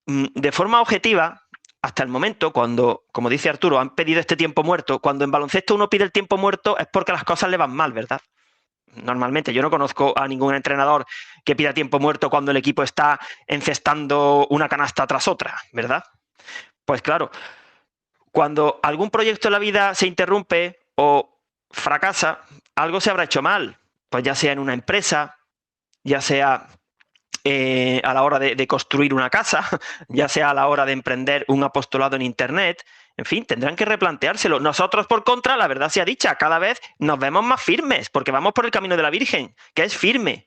De forma objetiva, hasta el momento, cuando, como dice Arturo, han pedido este tiempo muerto, cuando en baloncesto uno pide el tiempo muerto es porque las cosas le van mal, ¿verdad? Normalmente yo no conozco a ningún entrenador que pida tiempo muerto cuando el equipo está encestando una canasta tras otra, ¿verdad? Pues claro, cuando algún proyecto en la vida se interrumpe o fracasa, algo se habrá hecho mal, pues ya sea en una empresa, ya sea a la hora de construir una casa, ya sea a la hora de emprender un apostolado en Internet. En fin, tendrán que replanteárselo. Nosotros, por contra, la verdad sea dicha, cada vez nos vemos más firmes, porque vamos por el camino de la Virgen, que es firme.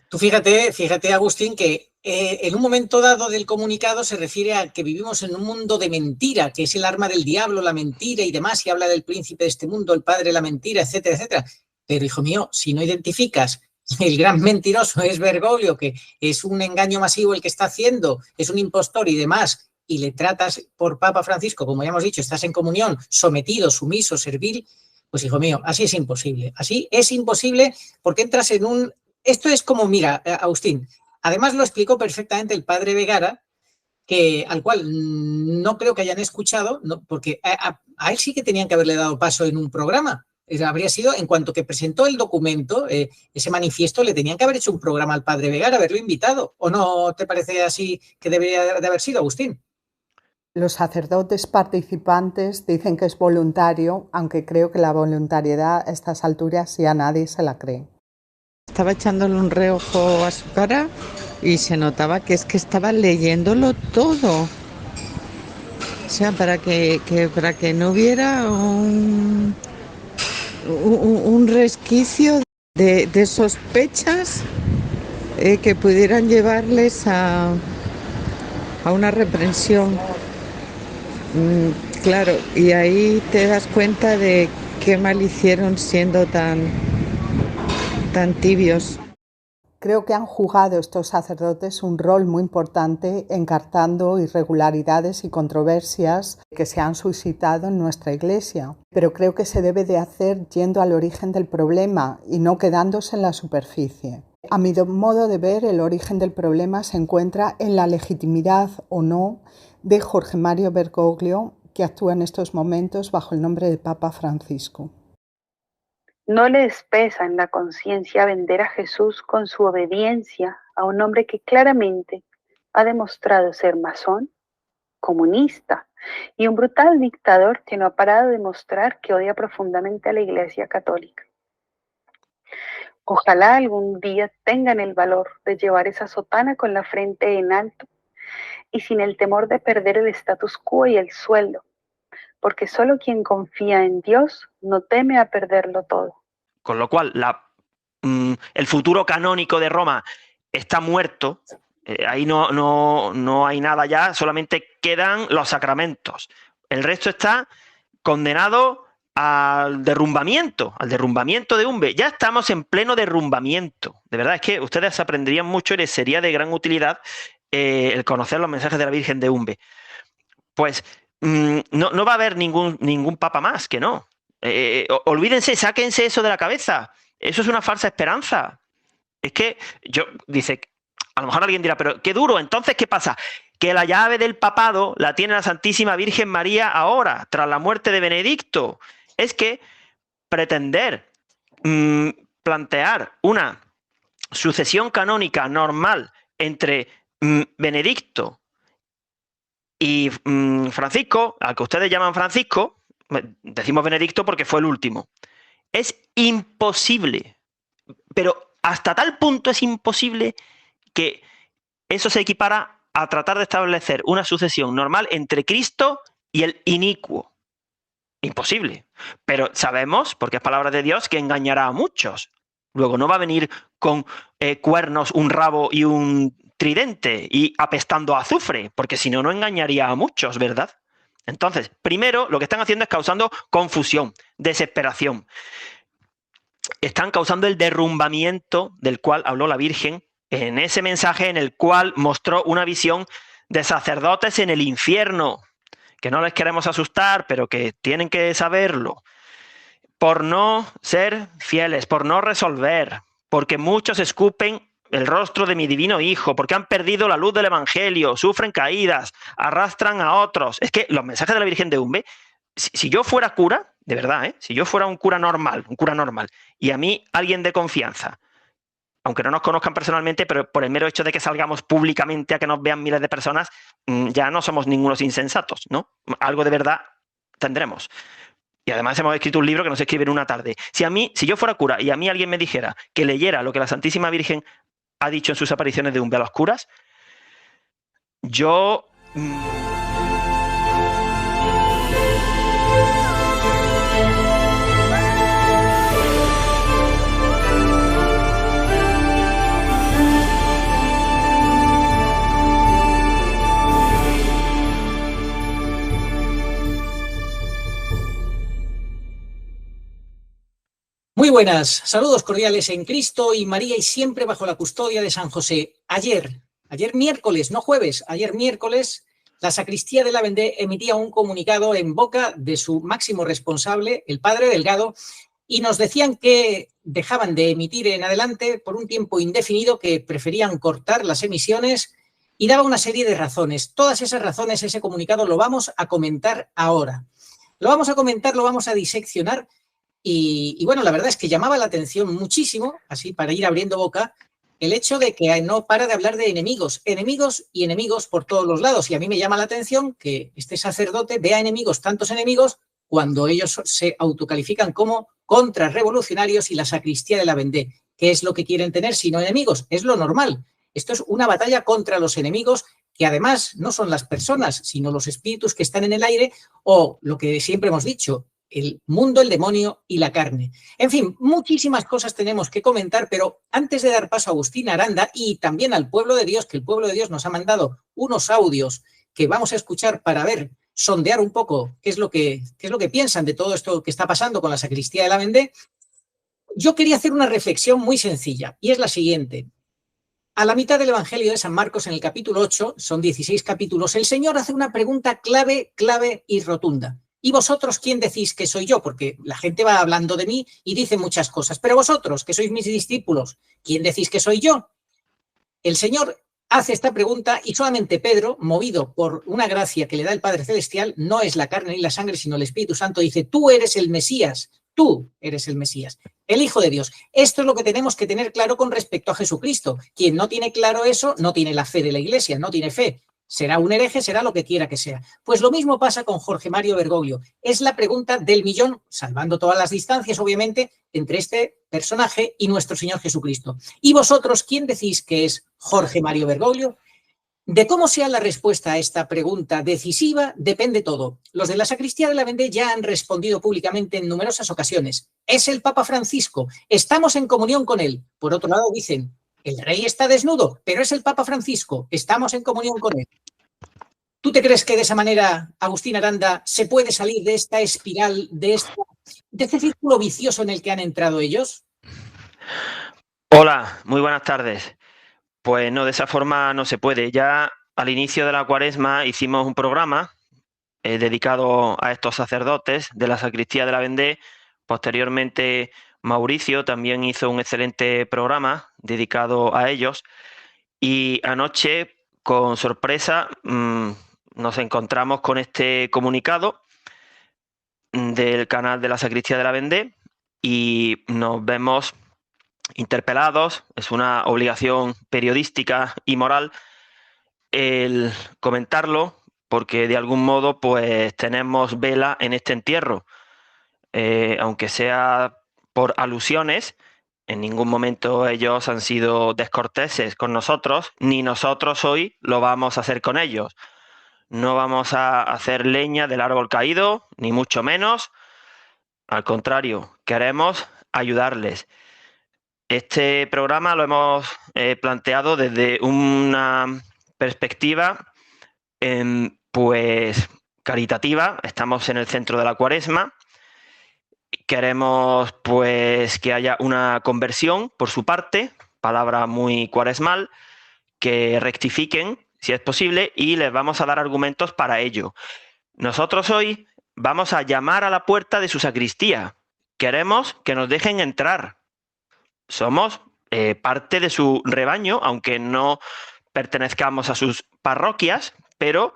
Tú fíjate, Agustín, que en un momento dado del comunicado se refiere a que vivimos en un mundo de mentira, que es el arma del diablo, la mentira y demás, y habla del príncipe de este mundo, el padre de la mentira, etcétera, etcétera. Pero, hijo mío, si no identificas el gran mentiroso es Bergoglio, que es un engaño masivo el que está haciendo, es un impostor y demás, y le tratas por Papa Francisco, como ya hemos dicho, estás en comunión, sometido, sumiso, servil, pues, hijo mío, así es imposible. Así es imposible porque entras en un... Esto es como, mira, Agustín, además lo explicó perfectamente el padre Vegara, al cual no creo que hayan escuchado, no, porque a él sí que tenían que haberle dado paso en un programa. Habría sido, en cuanto que presentó el documento, ese manifiesto, le tenían que haber hecho un programa al padre Vegara, haberlo invitado. ¿O no te parece así que debería de haber sido, Agustín? Los sacerdotes participantes dicen que es voluntario, aunque creo que la voluntariedad a estas alturas ya nadie se la cree. Estaba echándole un reojo a su cara y se notaba que es que estaba leyéndolo todo. O sea, para que no hubiera un resquicio de sospechas que pudieran llevarles a una reprensión. Claro, y ahí te das cuenta de qué mal hicieron siendo tan tibios. Creo que han jugado estos sacerdotes un rol muy importante encartando irregularidades y controversias que se han suscitado en nuestra Iglesia. Pero creo que se debe de hacer yendo al origen del problema y no quedándose en la superficie. A mi modo de ver, el origen del problema se encuentra en la legitimidad o no de Jorge Mario Bergoglio, que actúa en estos momentos bajo el nombre de Papa Francisco. ¿No les pesa en la conciencia vender a Jesús con su obediencia a un hombre que claramente ha demostrado ser masón, comunista y un brutal dictador que no ha parado de mostrar que odia profundamente a la Iglesia Católica? Ojalá algún día tengan el valor de llevar esa sotana con la frente en alto y sin el temor de perder el status quo y el sueldo, porque solo quien confía en Dios no teme a perderlo todo. Con lo cual, el futuro canónico de Roma está muerto. Ahí no hay nada ya, solamente quedan los sacramentos. El resto está condenado al derrumbamiento de Umbe. Ya estamos en pleno derrumbamiento. De verdad, es que ustedes aprenderían mucho y les sería de gran utilidad el conocer los mensajes de la Virgen de Umbe. Pues no va a haber ningún papa más, que no. Olvídense, sáquense eso de la cabeza. Eso es una falsa esperanza. Es que dice, a lo mejor alguien dirá, pero qué duro, entonces, ¿qué pasa? Que la llave del papado la tiene la Santísima Virgen María ahora, tras la muerte de Benedicto. Es que pretender plantear una sucesión canónica normal entre Benedicto y Francisco, al que ustedes llaman Francisco, decimos Benedicto porque fue el último, es imposible. Pero hasta tal punto es imposible que eso se equipara a tratar de establecer una sucesión normal entre Cristo y el inicuo. Imposible. Pero sabemos, porque es palabra de Dios, que engañará a muchos. Luego no va a venir con cuernos, un rabo y un tridente y apestando a azufre, porque si no, no engañaría a muchos, ¿verdad? Entonces, primero, lo que están haciendo es causando confusión, desesperación. Están causando el derrumbamiento del cual habló la Virgen en ese mensaje en el cual mostró una visión de sacerdotes en el infierno, que no les queremos asustar, pero que tienen que saberlo, por no ser fieles, por no resolver, porque muchos escupen el rostro de mi divino Hijo, porque han perdido la luz del Evangelio, sufren caídas, arrastran a otros. Es que los mensajes de la Virgen de Umbe, si yo fuera cura, de verdad, si yo fuera un cura normal, y a mí alguien de confianza, aunque no nos conozcan personalmente, pero por el mero hecho de que salgamos públicamente a que nos vean miles de personas, ya no somos ningunos insensatos, ¿no? Algo de verdad tendremos. Y además hemos escrito un libro que no se escribe en una tarde. Si yo fuera cura y a mí alguien me dijera que leyera lo que la Santísima Virgen ha dicho en sus apariciones de Umbe a los curas, yo... Muy buenas, saludos cordiales en Cristo y María y siempre bajo la custodia de San José. Ayer miércoles, no jueves, ayer miércoles, la sacristía de la Vendée emitía un comunicado en boca de su máximo responsable, el padre Delgado, y nos decían que dejaban de emitir en adelante por un tiempo indefinido, que preferían cortar las emisiones y daba una serie de razones. Todas esas razones, ese comunicado lo vamos a comentar ahora. Lo vamos a comentar, lo vamos a diseccionar. Y bueno, la verdad es que llamaba la atención muchísimo, así para ir abriendo boca, el hecho de que no para de hablar de enemigos y enemigos por todos los lados. Y a mí me llama la atención que este sacerdote vea enemigos, tantos enemigos, cuando ellos se autocalifican como contrarrevolucionarios y la sacristía de la Vendée. ¿Qué es lo que quieren tener sino enemigos? Es lo normal. Esto es una batalla contra los enemigos, que además no son las personas, sino los espíritus que están en el aire, o lo que siempre hemos dicho, el mundo, el demonio y la carne. En fin, muchísimas cosas tenemos que comentar, pero antes de dar paso a Agustín Aranda y también al pueblo de Dios, que el pueblo de Dios nos ha mandado unos audios que vamos a escuchar para ver, sondear un poco qué es lo que piensan de todo esto que está pasando con la sacristía de la Vendée, yo quería hacer una reflexión muy sencilla, y es la siguiente. A la mitad del Evangelio de San Marcos, en el capítulo 8, son 16 capítulos, el Señor hace una pregunta clave y rotunda. ¿Y vosotros quién decís que soy yo? Porque la gente va hablando de mí y dice muchas cosas. Pero vosotros, que sois mis discípulos, ¿quién decís que soy yo? El Señor hace esta pregunta y solamente Pedro, movido por una gracia que le da el Padre Celestial, no es la carne ni la sangre, sino el Espíritu Santo, dice, tú eres el Mesías, el Hijo de Dios. Esto es lo que tenemos que tener claro con respecto a Jesucristo. Quien no tiene claro eso, no tiene la fe de la Iglesia, no tiene fe. Será un hereje, será lo que quiera que sea. Pues lo mismo pasa con Jorge Mario Bergoglio. Es la pregunta del millón, salvando todas las distancias, obviamente, entre este personaje y nuestro Señor Jesucristo. ¿Y vosotros quién decís que es Jorge Mario Bergoglio? De cómo sea la respuesta a esta pregunta decisiva depende todo. Los de la sacristía de la Vendée ya han respondido públicamente en numerosas ocasiones. Es el Papa Francisco. Estamos en comunión con él. Por otro lado, dicen, el rey está desnudo, pero es el Papa Francisco. Estamos en comunión con él. ¿Tú te crees que de esa manera, Agustín Aranda, se puede salir de esta espiral, de este círculo vicioso en el que han entrado ellos? Hola, muy buenas tardes. Pues no, de esa forma no se puede. Ya al inicio de la Cuaresma hicimos un programa dedicado a estos sacerdotes de la sacristía de la Vendée. Posteriormente, Mauricio también hizo un excelente programa dedicado a ellos. Y anoche, con sorpresa, nos encontramos con este comunicado del canal de la sacristía de la Vendée y nos vemos interpelados. Es una obligación periodística y moral el comentarlo, porque de algún modo pues tenemos vela en este entierro, aunque sea por alusiones. En ningún momento ellos han sido descorteses con nosotros, ni nosotros hoy lo vamos a hacer con ellos. No vamos a hacer leña del árbol caído, ni mucho menos. Al contrario, queremos ayudarles. Este programa lo hemos planteado desde una perspectiva pues caritativa. Estamos en el centro de la Cuaresma. Queremos pues que haya una conversión por su parte, palabra muy cuaresmal, que rectifiquen si es posible y les vamos a dar argumentos para ello. Nosotros hoy vamos a llamar a la puerta de su sacristía. Queremos que nos dejen entrar. Somos parte de su rebaño, aunque no pertenezcamos a sus parroquias, pero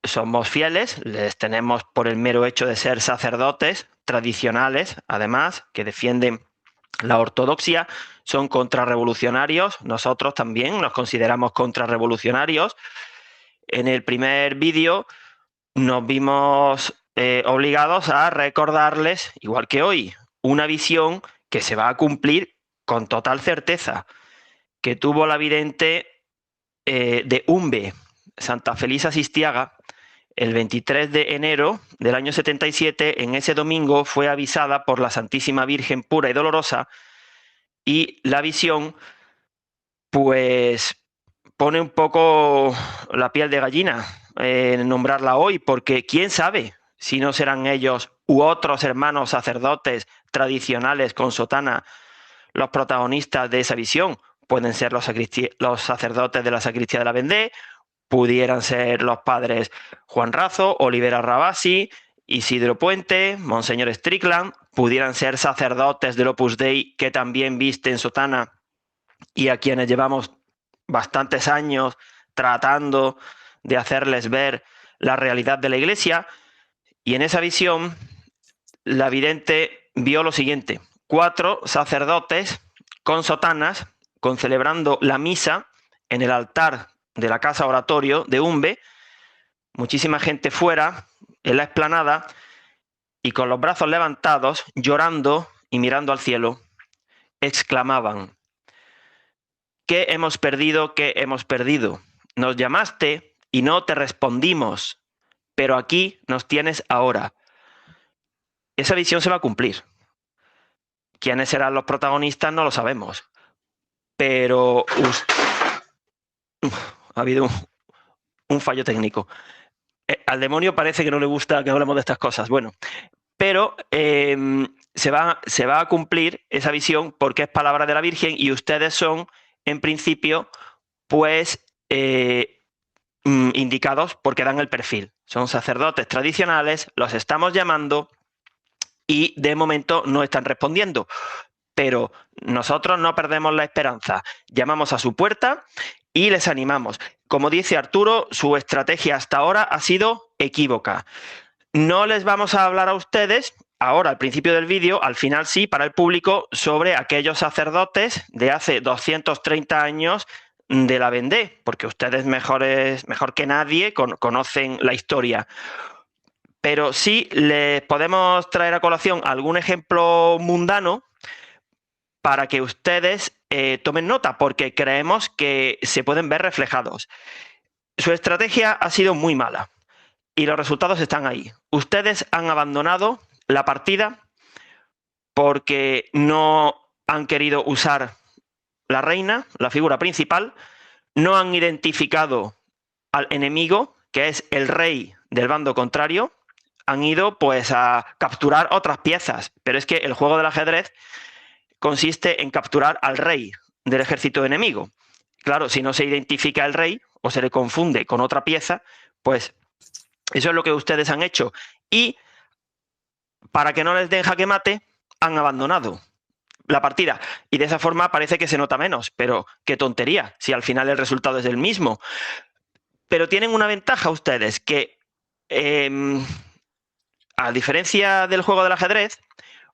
somos fieles, les tenemos por el mero hecho de ser sacerdotes tradicionales, además, que defienden la ortodoxia, son contrarrevolucionarios. Nosotros también nos consideramos contrarrevolucionarios. En el primer vídeo nos vimos obligados a recordarles, igual que hoy, una visión que se va a cumplir con total certeza, que tuvo la vidente de Umbe, Santa Felisa Sistiaga, el 23 de enero del año 77. En ese domingo fue avisada por la Santísima Virgen pura y dolorosa, y la visión pues pone un poco la piel de gallina nombrarla hoy, porque quién sabe si no serán ellos u otros hermanos sacerdotes tradicionales con sotana los protagonistas de esa visión. Pueden ser los sacerdotes de la sacristía de la Vendée, pudieran ser los padres Juan Razo, Olivera Rabasi, Isidro Puente, Monseñor Strickland, pudieran ser sacerdotes del Opus Dei que también visten sotana y a quienes llevamos bastantes años tratando de hacerles ver la realidad de la Iglesia. Y en esa visión, la vidente vio lo siguiente: 4 sacerdotes con sotanas concelebrando la misa en el altar de la casa oratorio de Umbe, muchísima gente fuera, en la explanada, y con los brazos levantados, llorando y mirando al cielo, exclamaban: ¿qué hemos perdido? ¿Qué hemos perdido? Nos llamaste y no te respondimos, pero aquí nos tienes ahora. Esa visión se va a cumplir. ¿Quiénes serán los protagonistas? No lo sabemos. Pero ha habido un fallo técnico. Al demonio parece que no le gusta que hablemos de estas cosas. Bueno, pero se va a cumplir esa visión porque es palabra de la Virgen y ustedes son, en principio, pues indicados porque dan el perfil. Son sacerdotes tradicionales, los estamos llamando y de momento no están respondiendo. Pero nosotros no perdemos la esperanza. Llamamos a su puerta y les animamos. Como dice Arturo, su estrategia hasta ahora ha sido equívoca. No les vamos a hablar a ustedes ahora, al principio del vídeo, al final sí, para el público, sobre aquellos sacerdotes de hace 230 años de la Vendée, porque ustedes mejor que nadie conocen la historia. Pero sí les podemos traer a colación algún ejemplo mundano para que ustedes tomen nota, porque creemos que se pueden ver reflejados. Su estrategia ha sido muy mala y los resultados están ahí. Ustedes han abandonado la partida porque no han querido usar la reina, la figura principal, no han identificado al enemigo, que es el rey del bando contrario, han ido pues a capturar otras piezas, pero es que el juego del ajedrez consiste en capturar al rey del ejército enemigo. Claro, si no se identifica el rey o se le confunde con otra pieza, pues eso es lo que ustedes han hecho. Y para que no les den jaque mate, han abandonado la partida. Y de esa forma parece que se nota menos, pero qué tontería, si al final el resultado es el mismo. Pero tienen una ventaja ustedes, que a diferencia del juego del ajedrez,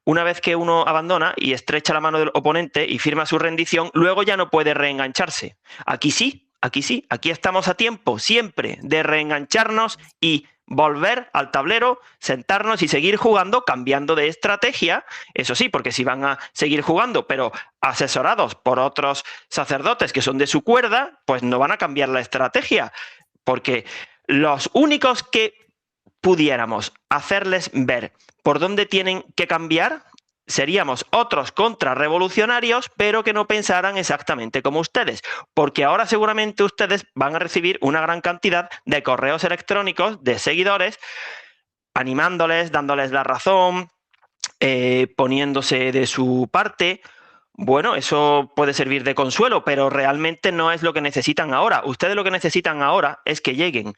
una vez que uno abandona y estrecha la mano del oponente y firma su rendición, luego ya no puede reengancharse. Aquí sí, aquí estamos a tiempo siempre de reengancharnos y volver al tablero, sentarnos y seguir jugando, cambiando de estrategia. Eso sí, porque si van a seguir jugando, pero asesorados por otros sacerdotes que son de su cuerda, pues no van a cambiar la estrategia, porque los únicos que pudiéramos hacerles ver por dónde tienen que cambiar seríamos otros contrarrevolucionarios, pero que no pensaran exactamente como ustedes, porque ahora seguramente ustedes van a recibir una gran cantidad de correos electrónicos de seguidores animándoles, dándoles la razón, poniéndose de su parte. Bueno, eso puede servir de consuelo, pero realmente no es lo que necesitan ahora. Ustedes lo que necesitan ahora es que lleguen,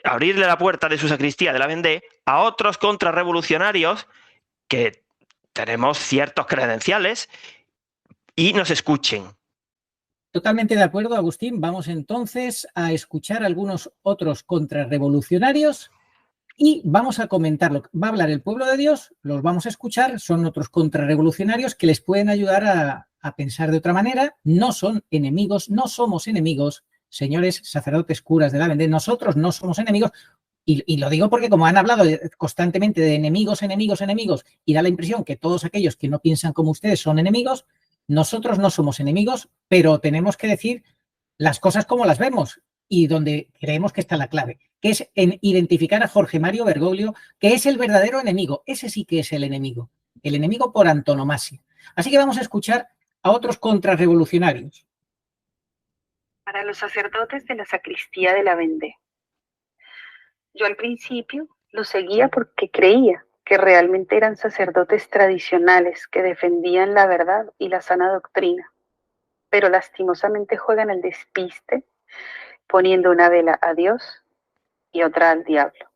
abrirle la puerta de su sacristía de la Vendée a otros contrarrevolucionarios que tenemos ciertos credenciales y nos escuchen. Totalmente de acuerdo, Agustín. Vamos entonces a escuchar algunos otros contrarrevolucionarios y vamos a comentarlo. Va a hablar el pueblo de Dios, los vamos a escuchar, son otros contrarrevolucionarios que les pueden ayudar a pensar de otra manera. No son enemigos, no somos enemigos, señores sacerdotes, curas de la Vendée, nosotros no somos enemigos. Y lo digo porque como han hablado constantemente de enemigos, enemigos, enemigos, y da la impresión que todos aquellos que no piensan como ustedes son enemigos, nosotros no somos enemigos, pero tenemos que decir las cosas como las vemos y donde creemos que está la clave, que es en identificar a Jorge Mario Bergoglio, que es el verdadero enemigo. Ese sí que es el enemigo por antonomasia. Así que vamos a escuchar a otros contrarrevolucionarios. Para los sacerdotes de la sacristía de la Vendée. Yo al principio los seguía porque creía que realmente eran sacerdotes tradicionales que defendían la verdad y la sana doctrina, pero lastimosamente juegan al despiste, poniendo una vela a Dios y otra al diablo.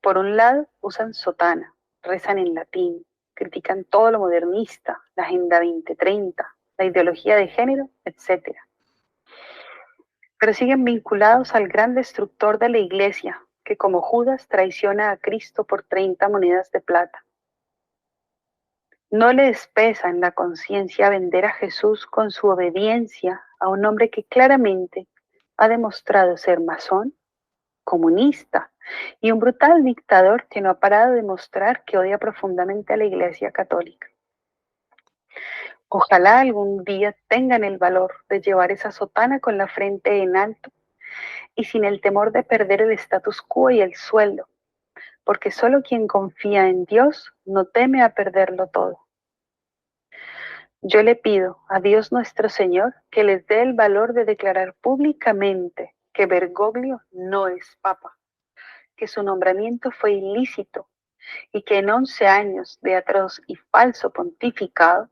Por un lado, usan sotana, rezan en latín, critican todo lo modernista, la Agenda 2030, la ideología de género, etc. Pero siguen vinculados al gran destructor de la Iglesia, que como Judas traiciona a Cristo por 30 monedas de plata. ¿No les pesa en la conciencia vender a Jesús con su obediencia a un hombre que claramente ha demostrado ser masón, comunista y un brutal dictador que no ha parado de mostrar que odia profundamente a la Iglesia Católica? Ojalá algún día tengan el valor de llevar esa sotana con la frente en alto y sin el temor de perder el status quo y el sueldo, porque solo quien confía en Dios no teme a perderlo todo. Yo le pido a Dios nuestro Señor que les dé el valor de declarar públicamente que Bergoglio no es papa, que su nombramiento fue ilícito y que en 11 años de atroz y falso pontificado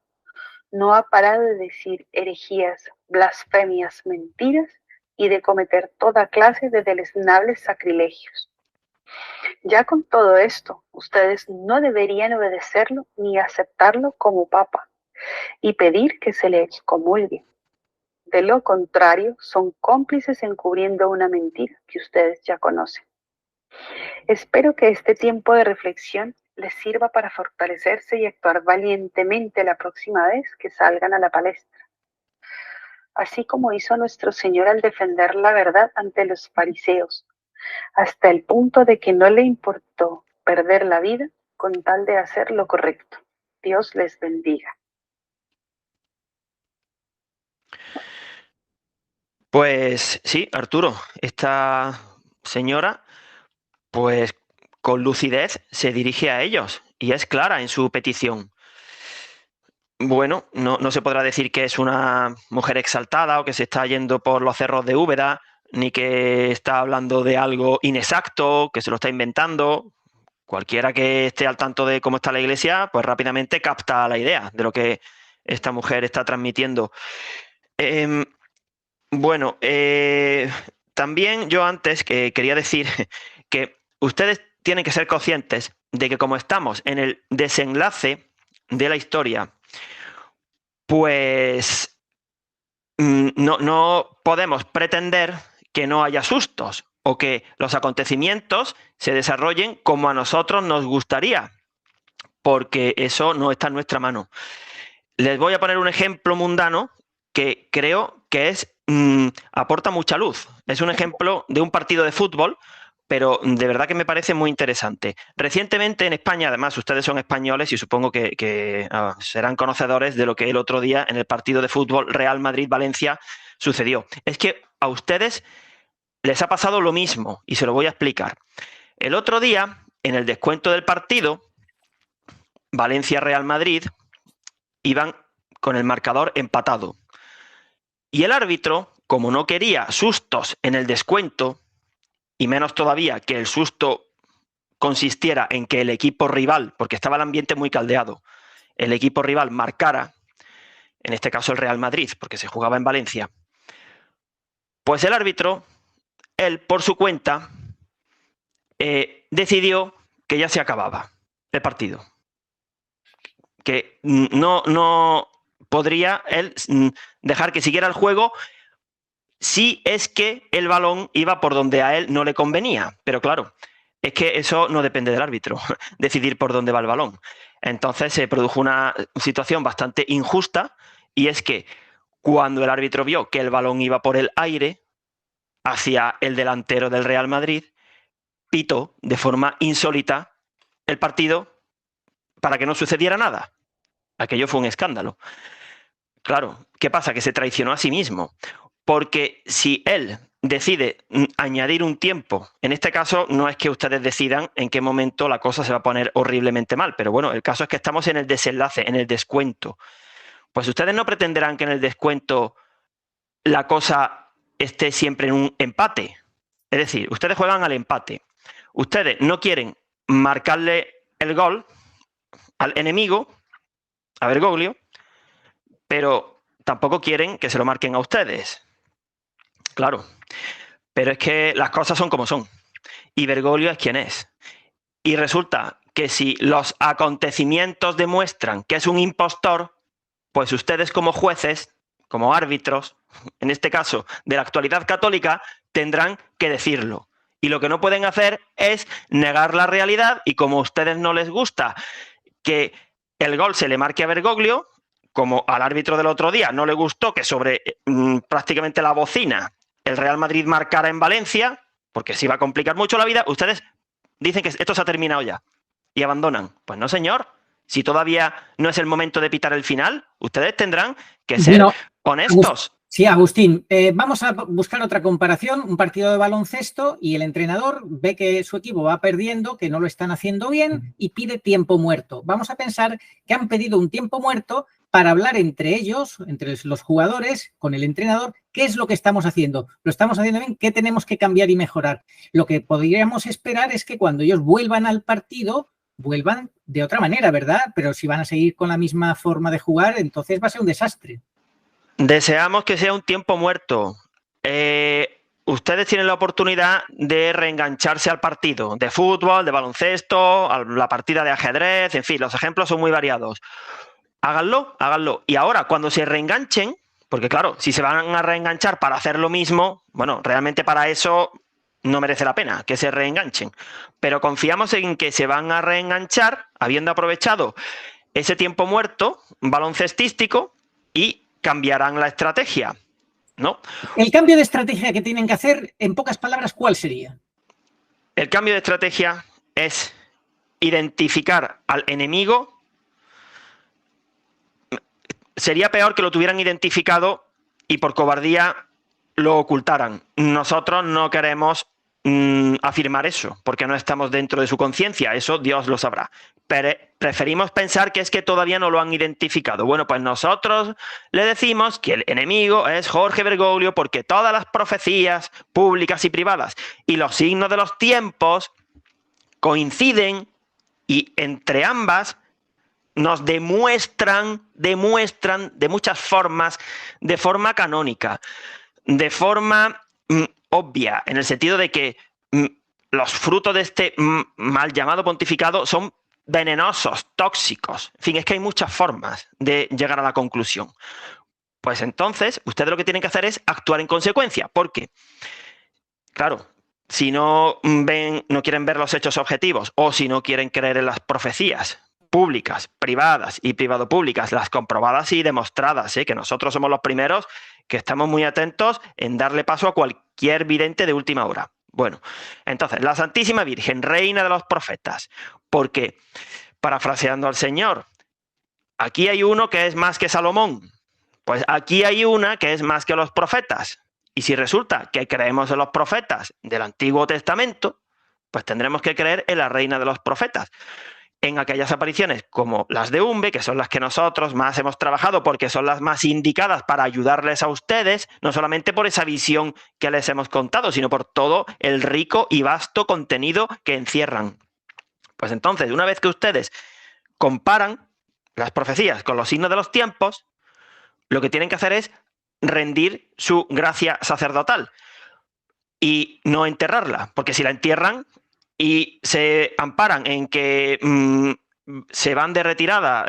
no ha parado de decir herejías, blasfemias, mentiras y de cometer toda clase de deleznables sacrilegios. Ya con todo esto, ustedes no deberían obedecerlo ni aceptarlo como papa y pedir que se le excomulgue. De lo contrario, son cómplices encubriendo una mentira que ustedes ya conocen. Espero que este tiempo de reflexión les sirva para fortalecerse y actuar valientemente la próxima vez que salgan a la palestra. Así como hizo nuestro Señor al defender la verdad ante los fariseos, hasta el punto de que no le importó perder la vida con tal de hacer lo correcto. Dios les bendiga. Pues sí, Arturo, esta señora, pues con lucidez se dirige a ellos y es clara en su petición. Bueno, no se podrá decir que es una mujer exaltada o que se está yendo por los cerros de Úbeda, ni que está hablando de algo inexacto, que se lo está inventando. Cualquiera que esté al tanto de cómo está la Iglesia, pues rápidamente capta la idea de lo que esta mujer está transmitiendo. Bueno, también yo antes que quería decir que ustedes tienen que ser conscientes de que como estamos en el desenlace de la historia, pues no podemos pretender que no haya sustos o que los acontecimientos se desarrollen como a nosotros nos gustaría, porque eso no está en nuestra mano. Les voy a poner un ejemplo mundano que creo que aporta mucha luz. Es un ejemplo de un partido de fútbol, pero de verdad que me parece muy interesante. Recientemente en España, además ustedes son españoles y supongo que serán conocedores de lo que el otro día en el partido de fútbol Real Madrid-Valencia sucedió. Es que a ustedes les ha pasado lo mismo y se lo voy a explicar. El otro día, en el descuento del partido, Valencia-Real Madrid, iban con el marcador empatado. Y el árbitro, como no quería sustos en el descuento, y menos todavía que el susto consistiera en que el equipo rival, porque estaba el ambiente muy caldeado, el equipo rival marcara, en este caso el Real Madrid, porque se jugaba en Valencia, pues el árbitro, él por su cuenta, decidió que ya se acababa el partido. Que no podría él dejar que siguiera el juego si es que el balón iba por donde a él no le convenía. Pero claro, es que eso no depende del árbitro, decidir por dónde va el balón. Entonces se produjo una situación bastante injusta, y es que cuando el árbitro vio que el balón iba por el aire hacia el delantero del Real Madrid, pitó de forma insólita el partido para que no sucediera nada. Aquello fue un escándalo. Claro, ¿qué pasa? Que se traicionó a sí mismo. Porque si él decide añadir un tiempo, en este caso no es que ustedes decidan en qué momento la cosa se va a poner horriblemente mal, pero bueno, el caso es que estamos en el desenlace, en el descuento. Pues ustedes no pretenderán que en el descuento la cosa esté siempre en un empate. Es decir, ustedes juegan al empate. Ustedes no quieren marcarle el gol al enemigo, a Bergoglio, pero tampoco quieren que se lo marquen a ustedes. Claro, pero es que las cosas son como son. Y Bergoglio es quien es. Y resulta que si los acontecimientos demuestran que es un impostor, pues ustedes como jueces, como árbitros, en este caso de la actualidad católica, tendrán que decirlo. Y lo que no pueden hacer es negar la realidad, y como a ustedes no les gusta que el gol se le marque a Bergoglio, como al árbitro del otro día no le gustó que sobre prácticamente la bocina el Real Madrid marcara en Valencia, porque se iba a complicar mucho la vida, ustedes dicen que esto se ha terminado ya y abandonan. Pues no, señor. Si todavía no es el momento de pitar el final, ustedes tendrán que ser honestos. Sí, Agustín, vamos a buscar otra comparación, un partido de baloncesto, y el entrenador ve que su equipo va perdiendo, que no lo están haciendo bien, y pide tiempo muerto. Vamos a pensar que han pedido un tiempo muerto para hablar entre ellos, entre los jugadores, con el entrenador, qué es lo que estamos haciendo. ¿Lo estamos haciendo bien? ¿Qué tenemos que cambiar y mejorar? Lo que podríamos esperar es que cuando ellos vuelvan al partido, vuelvan de otra manera, ¿verdad? Pero si van a seguir con la misma forma de jugar, entonces va a ser un desastre. Deseamos que sea un tiempo muerto. Ustedes tienen la oportunidad de reengancharse al partido de fútbol, de baloncesto, a la partida de ajedrez, en fin, los ejemplos son muy variados. Háganlo, háganlo. Y ahora, cuando se reenganchen, porque claro, si se van a reenganchar para hacer lo mismo, bueno, realmente para eso no merece la pena que se reenganchen. Pero confiamos en que se van a reenganchar habiendo aprovechado ese tiempo muerto baloncestístico y cambiarán la estrategia, ¿no? El cambio de estrategia que tienen que hacer, en pocas palabras, ¿cuál sería? El cambio de estrategia es identificar al enemigo. Sería peor que lo tuvieran identificado y por cobardía lo ocultaran. Nosotros no queremos afirmar eso, porque no estamos dentro de su conciencia, eso Dios lo sabrá. Pero preferimos pensar que es que todavía no lo han identificado. Bueno, pues nosotros le decimos que el enemigo es Jorge Bergoglio, porque todas las profecías públicas y privadas y los signos de los tiempos coinciden, y entre ambas nos demuestran de muchas formas, de forma canónica, de forma obvia, en el sentido de que los frutos de este mal llamado pontificado son venenosos, tóxicos. En fin, es que hay muchas formas de llegar a la conclusión. Pues entonces, ustedes lo que tienen que hacer es actuar en consecuencia, porque, claro, si no quieren ver los hechos objetivos, o si no quieren creer en las profecías públicas, privadas y privado-públicas, las comprobadas y demostradas, que nosotros somos los primeros que estamos muy atentos en darle paso a cualquier vidente de última hora. Bueno, entonces, la Santísima Virgen, reina de los profetas, porque, parafraseando al Señor, aquí hay uno que es más que Salomón, pues aquí hay una que es más que los profetas. Y si resulta que creemos en los profetas del Antiguo Testamento, pues tendremos que creer en la reina de los profetas. En aquellas apariciones como las de Umbe, que son las que nosotros más hemos trabajado porque son las más indicadas para ayudarles a ustedes, no solamente por esa visión que les hemos contado, sino por todo el rico y vasto contenido que encierran. Pues entonces, una vez que ustedes comparan las profecías con los signos de los tiempos, lo que tienen que hacer es rendir su gracia sacerdotal y no enterrarla, porque si la entierran y se amparan en que se van de retirada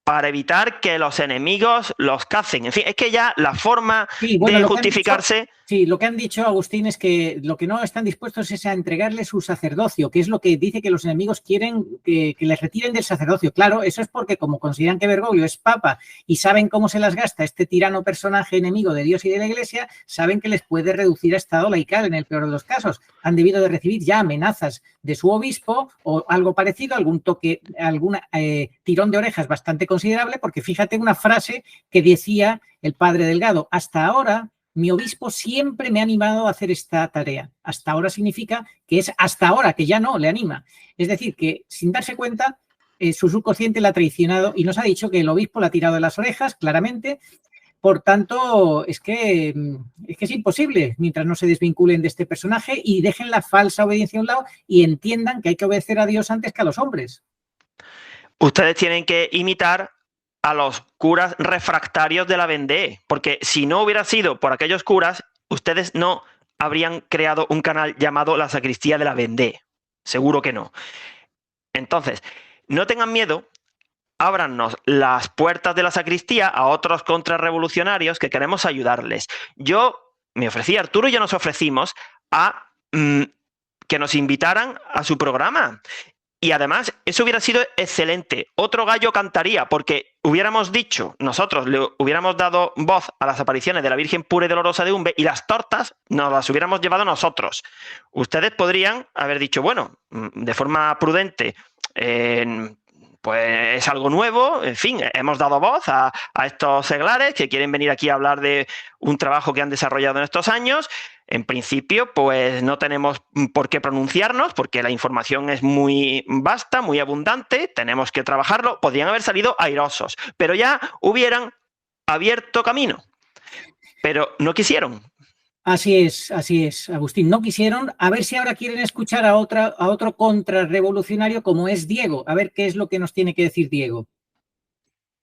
para evitar que los enemigos los cacen. En fin, es que ya la forma Sí, bueno, de lo que han justificarse... dicho, sí, lo que han dicho, Agustín, es que lo que no están dispuestos es a entregarle su sacerdocio, que es lo que dice que los enemigos quieren que les retiren del sacerdocio. Claro, eso es porque como consideran que Bergoglio es papa y saben cómo se las gasta este tirano personaje enemigo de Dios y de la Iglesia, saben que les puede reducir a estado laical en el peor de los casos. Han debido de recibir ya amenazas de su obispo o algo parecido, algún toque, algún tirón de orejas bastante considerable, porque fíjate una frase que decía el padre Delgado: hasta ahora mi obispo siempre me ha animado a hacer esta tarea. Hasta ahora significa que es hasta ahora, que ya no le anima. Es decir, que sin darse cuenta, su subconsciente la ha traicionado y nos ha dicho que el obispo la ha tirado de las orejas, claramente. Por tanto, es que es imposible mientras no se desvinculen de este personaje y dejen la falsa obediencia a un lado y entiendan que hay que obedecer a Dios antes que a los hombres. Ustedes tienen que imitar a los curas refractarios de la Vendée, porque si no hubiera sido por aquellos curas, ustedes no habrían creado un canal llamado La Sacristía de la Vendée. Seguro que no. Entonces, no tengan miedo, ábrannos las puertas de la sacristía a otros contrarrevolucionarios que queremos ayudarles. Yo me ofrecí, Arturo y yo nos ofrecimos a que nos invitaran a su programa. Y además, eso hubiera sido excelente. Otro gallo cantaría, porque hubiéramos dicho, nosotros le hubiéramos dado voz a las apariciones de la Virgen Pura y Dolorosa de Umbe y las tortas nos las hubiéramos llevado nosotros. Ustedes podrían haber dicho, bueno, de forma prudente, pues es algo nuevo, en fin, hemos dado voz a estos seglares que quieren venir aquí a hablar de un trabajo que han desarrollado en estos años. En principio, pues no tenemos por qué pronunciarnos porque la información es muy vasta, muy abundante, tenemos que trabajarlo. Podrían haber salido airosos, pero ya hubieran abierto camino, pero no quisieron. Así es, Agustín. No quisieron. A ver si ahora quieren escuchar a otro contrarrevolucionario como es Diego. A ver qué es lo que nos tiene que decir Diego.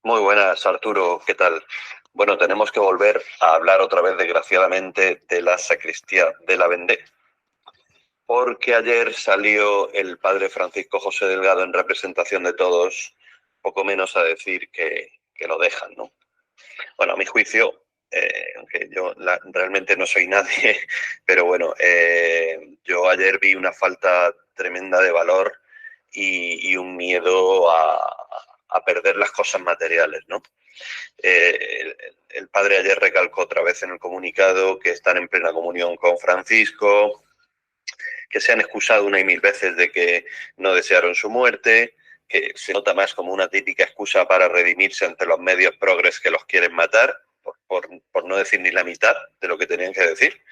Muy buenas, Arturo. ¿Qué tal? Bueno, tenemos que volver a hablar otra vez, desgraciadamente, de la sacristía de la Vendée. Porque ayer salió el padre Francisco José Delgado en representación de todos, poco menos a decir que lo dejan, ¿no? Bueno, a mi juicio, aunque yo realmente no soy nadie, pero bueno, yo ayer vi una falta tremenda de valor y un miedo a perder las cosas materiales, ¿no? El padre ayer recalcó otra vez en el comunicado que están en plena comunión con Francisco, que se han excusado una y mil veces de que no desearon su muerte, que se nota más como una típica excusa para redimirse ante los medios progres que los quieren matar, por no decir ni la mitad de lo que tenían que decir.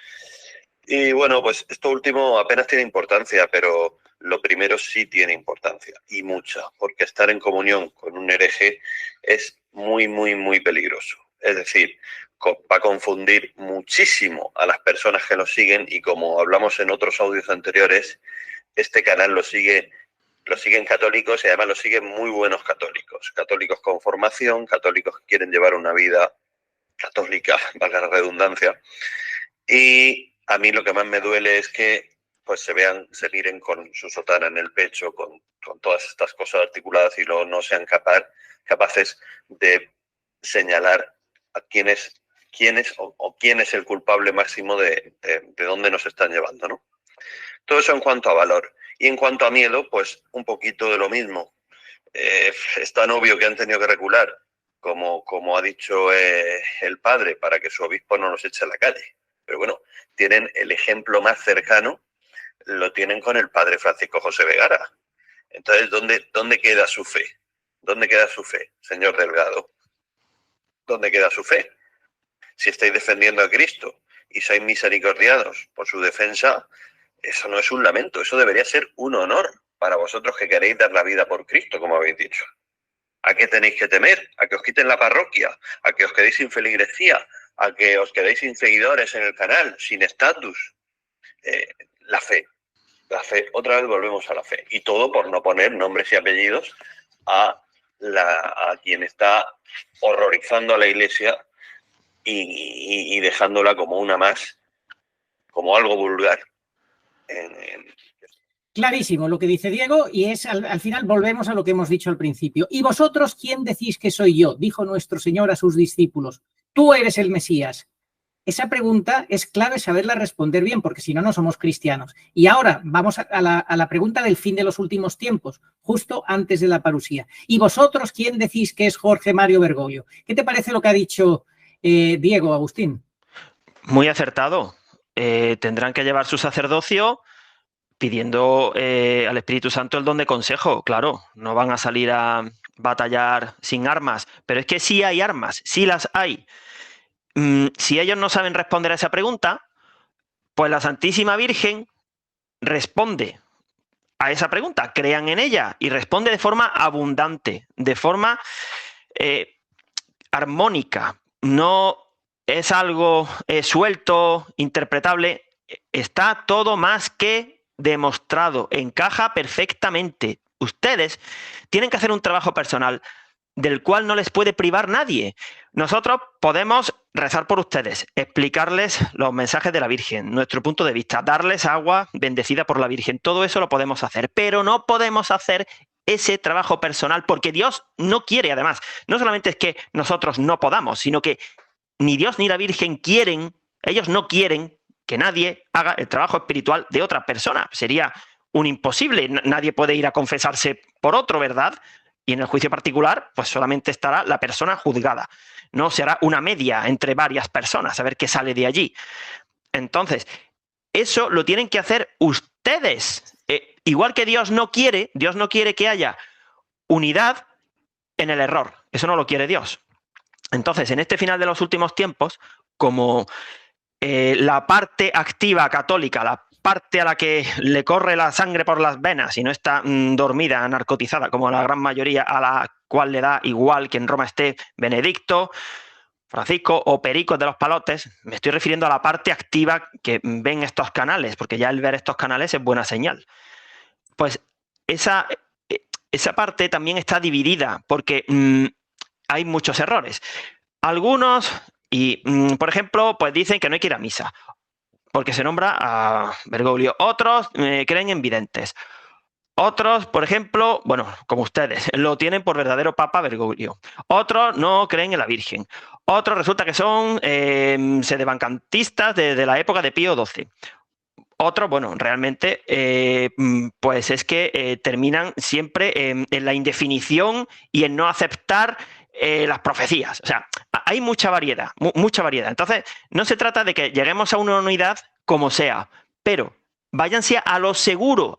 Y bueno, pues esto último apenas tiene importancia, pero lo primero sí tiene importancia, y mucha, porque estar en comunión con un hereje es muy, muy, muy peligroso. Es decir, va a confundir muchísimo a las personas que lo siguen y, como hablamos en otros audios anteriores, este canal lo siguen católicos y además lo siguen muy buenos católicos. Católicos con formación, católicos que quieren llevar una vida católica, valga la redundancia. Y a mí lo que más me duele es que pues se miren con su sotana en el pecho, con todas estas cosas articuladas y luego no sean capaces de señalar a quién es el culpable máximo de dónde nos están llevando, ¿no? Todo eso en cuanto a valor. Y en cuanto a miedo, pues un poquito de lo mismo. Es tan obvio que han tenido que recular, como ha dicho el padre, para que su obispo no los eche a la calle. Pero bueno, tienen el ejemplo más cercano, lo tienen con el padre Francisco José Vergara. Entonces, ¿dónde queda su fe? ¿Dónde queda su fe, señor Delgado? ¿Dónde queda su fe? Si estáis defendiendo a Cristo y sois misericordiados por su defensa, eso no es un lamento, eso debería ser un honor para vosotros que queréis dar la vida por Cristo, como habéis dicho. ¿A qué tenéis que temer? ¿A que os quiten la parroquia? ¿A que os quedéis sin feligresía? ¿A que os quedéis sin seguidores en el canal? ¿Sin estatus? La fe, otra vez volvemos a la fe. Y todo por no poner nombres y apellidos a quien está horrorizando a la Iglesia y dejándola como una más, como algo vulgar. Clarísimo lo que dice Diego, y es al final volvemos a lo que hemos dicho al principio. ¿Y vosotros quién decís que soy yo? Dijo nuestro Señor a sus discípulos. Tú eres el Mesías. Esa pregunta es clave saberla responder bien, porque si no, no somos cristianos. Y ahora vamos a la pregunta del fin de los últimos tiempos, justo antes de la parusía. ¿Y vosotros quién decís que es Jorge Mario Bergoglio? ¿Qué te parece lo que ha dicho Diego, Agustín? Muy acertado. Tendrán que llevar su sacerdocio pidiendo al Espíritu Santo el don de consejo. Claro, no van a salir a batallar sin armas, pero es que sí hay armas, sí las hay. Si ellos no saben responder a esa pregunta, pues la Santísima Virgen responde a esa pregunta, crean en ella y responde de forma abundante, de forma armónica. No es algo suelto, interpretable, está todo más que demostrado, encaja perfectamente. Ustedes tienen que hacer un trabajo personal del cual no les puede privar nadie. Nosotros podemos rezar por ustedes, explicarles los mensajes de la Virgen, nuestro punto de vista, darles agua bendecida por la Virgen, todo eso lo podemos hacer, pero no podemos hacer ese trabajo personal porque Dios no quiere, además, no solamente es que nosotros no podamos, sino que ni Dios ni la Virgen quieren, ellos no quieren que nadie haga el trabajo espiritual de otra persona. Sería un imposible. Nadie puede ir a confesarse por otro, ¿verdad? Y en el juicio particular, pues solamente estará la persona juzgada. No será una media entre varias personas, a ver qué sale de allí. Entonces, eso lo tienen que hacer ustedes. Igual que Dios no quiere que haya unidad en el error. Eso no lo quiere Dios. Entonces, en este final de los últimos tiempos, como la parte activa católica, la parte a la que le corre la sangre por las venas y no está dormida, narcotizada, como la gran mayoría, a la cual le da igual que en Roma esté Benedicto, Francisco o Pericos de los Palotes, me estoy refiriendo a la parte activa que ven estos canales, porque ya el ver estos canales es buena señal. Pues esa parte también está dividida, porque hay muchos errores. Algunos, por ejemplo, pues dicen que no hay que ir a misa, porque se nombra a Bergoglio. Otros creen en videntes. Otros, por ejemplo, bueno, como ustedes, lo tienen por verdadero Papa Bergoglio. Otros no creen en la Virgen. Otros resulta que son sedevacantistas de la época de Pío XII. Otros, bueno, realmente, pues es que terminan siempre en la indefinición y en no aceptar las profecías. O sea, hay mucha variedad, mucha variedad. Entonces, no se trata de que lleguemos a una unidad como sea, pero váyanse a lo seguro,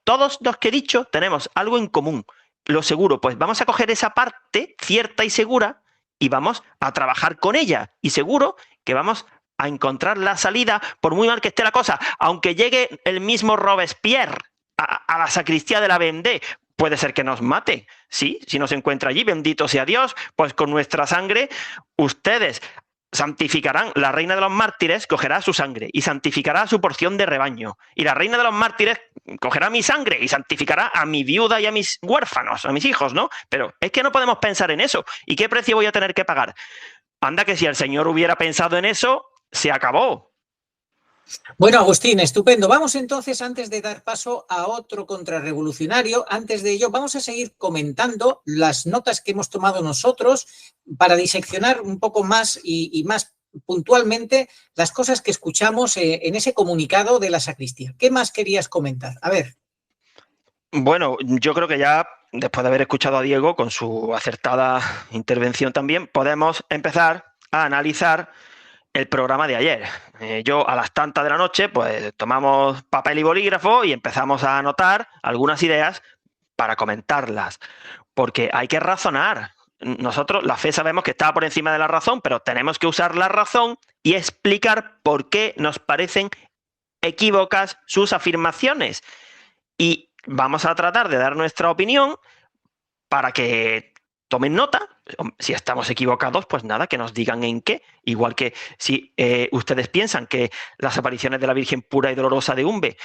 todos los que he dicho tenemos algo en común. Lo seguro, pues vamos a coger esa parte cierta y segura y vamos a trabajar con ella. Y seguro que vamos a encontrar la salida, por muy mal que esté la cosa, aunque llegue el mismo Robespierre a la sacristía de la Vendée. Puede ser que nos mate, sí, si nos encuentra allí, bendito sea Dios, pues con nuestra sangre ustedes santificarán, la reina de los mártires cogerá su sangre y santificará su porción de rebaño, y la reina de los mártires cogerá mi sangre y santificará a mi viuda y a mis huérfanos, a mis hijos, ¿no? Pero es que no podemos pensar en eso. ¿Y qué precio voy a tener que pagar? Anda que si el Señor hubiera pensado en eso, se acabó. Bueno, Agustín, estupendo. Vamos entonces, antes de dar paso a otro contrarrevolucionario, antes de ello, vamos a seguir comentando las notas que hemos tomado nosotros para diseccionar un poco más y más puntualmente las cosas que escuchamos en ese comunicado de la sacristía. ¿Qué más querías comentar? A ver. Bueno, yo creo que ya, después de haber escuchado a Diego con su acertada intervención también, podemos empezar a analizar el programa de ayer. Yo a las tantas de la noche pues tomamos papel y bolígrafo y empezamos a anotar algunas ideas para comentarlas, porque hay que razonar. Nosotros, la fe, sabemos que está por encima de la razón, pero tenemos que usar la razón y explicar por qué nos parecen equívocas sus afirmaciones. Y vamos a tratar de dar nuestra opinión para que tomen nota. Si estamos equivocados, pues nada, que nos digan en qué. Igual que si ustedes piensan que las apariciones de la Virgen pura y dolorosa de Umbe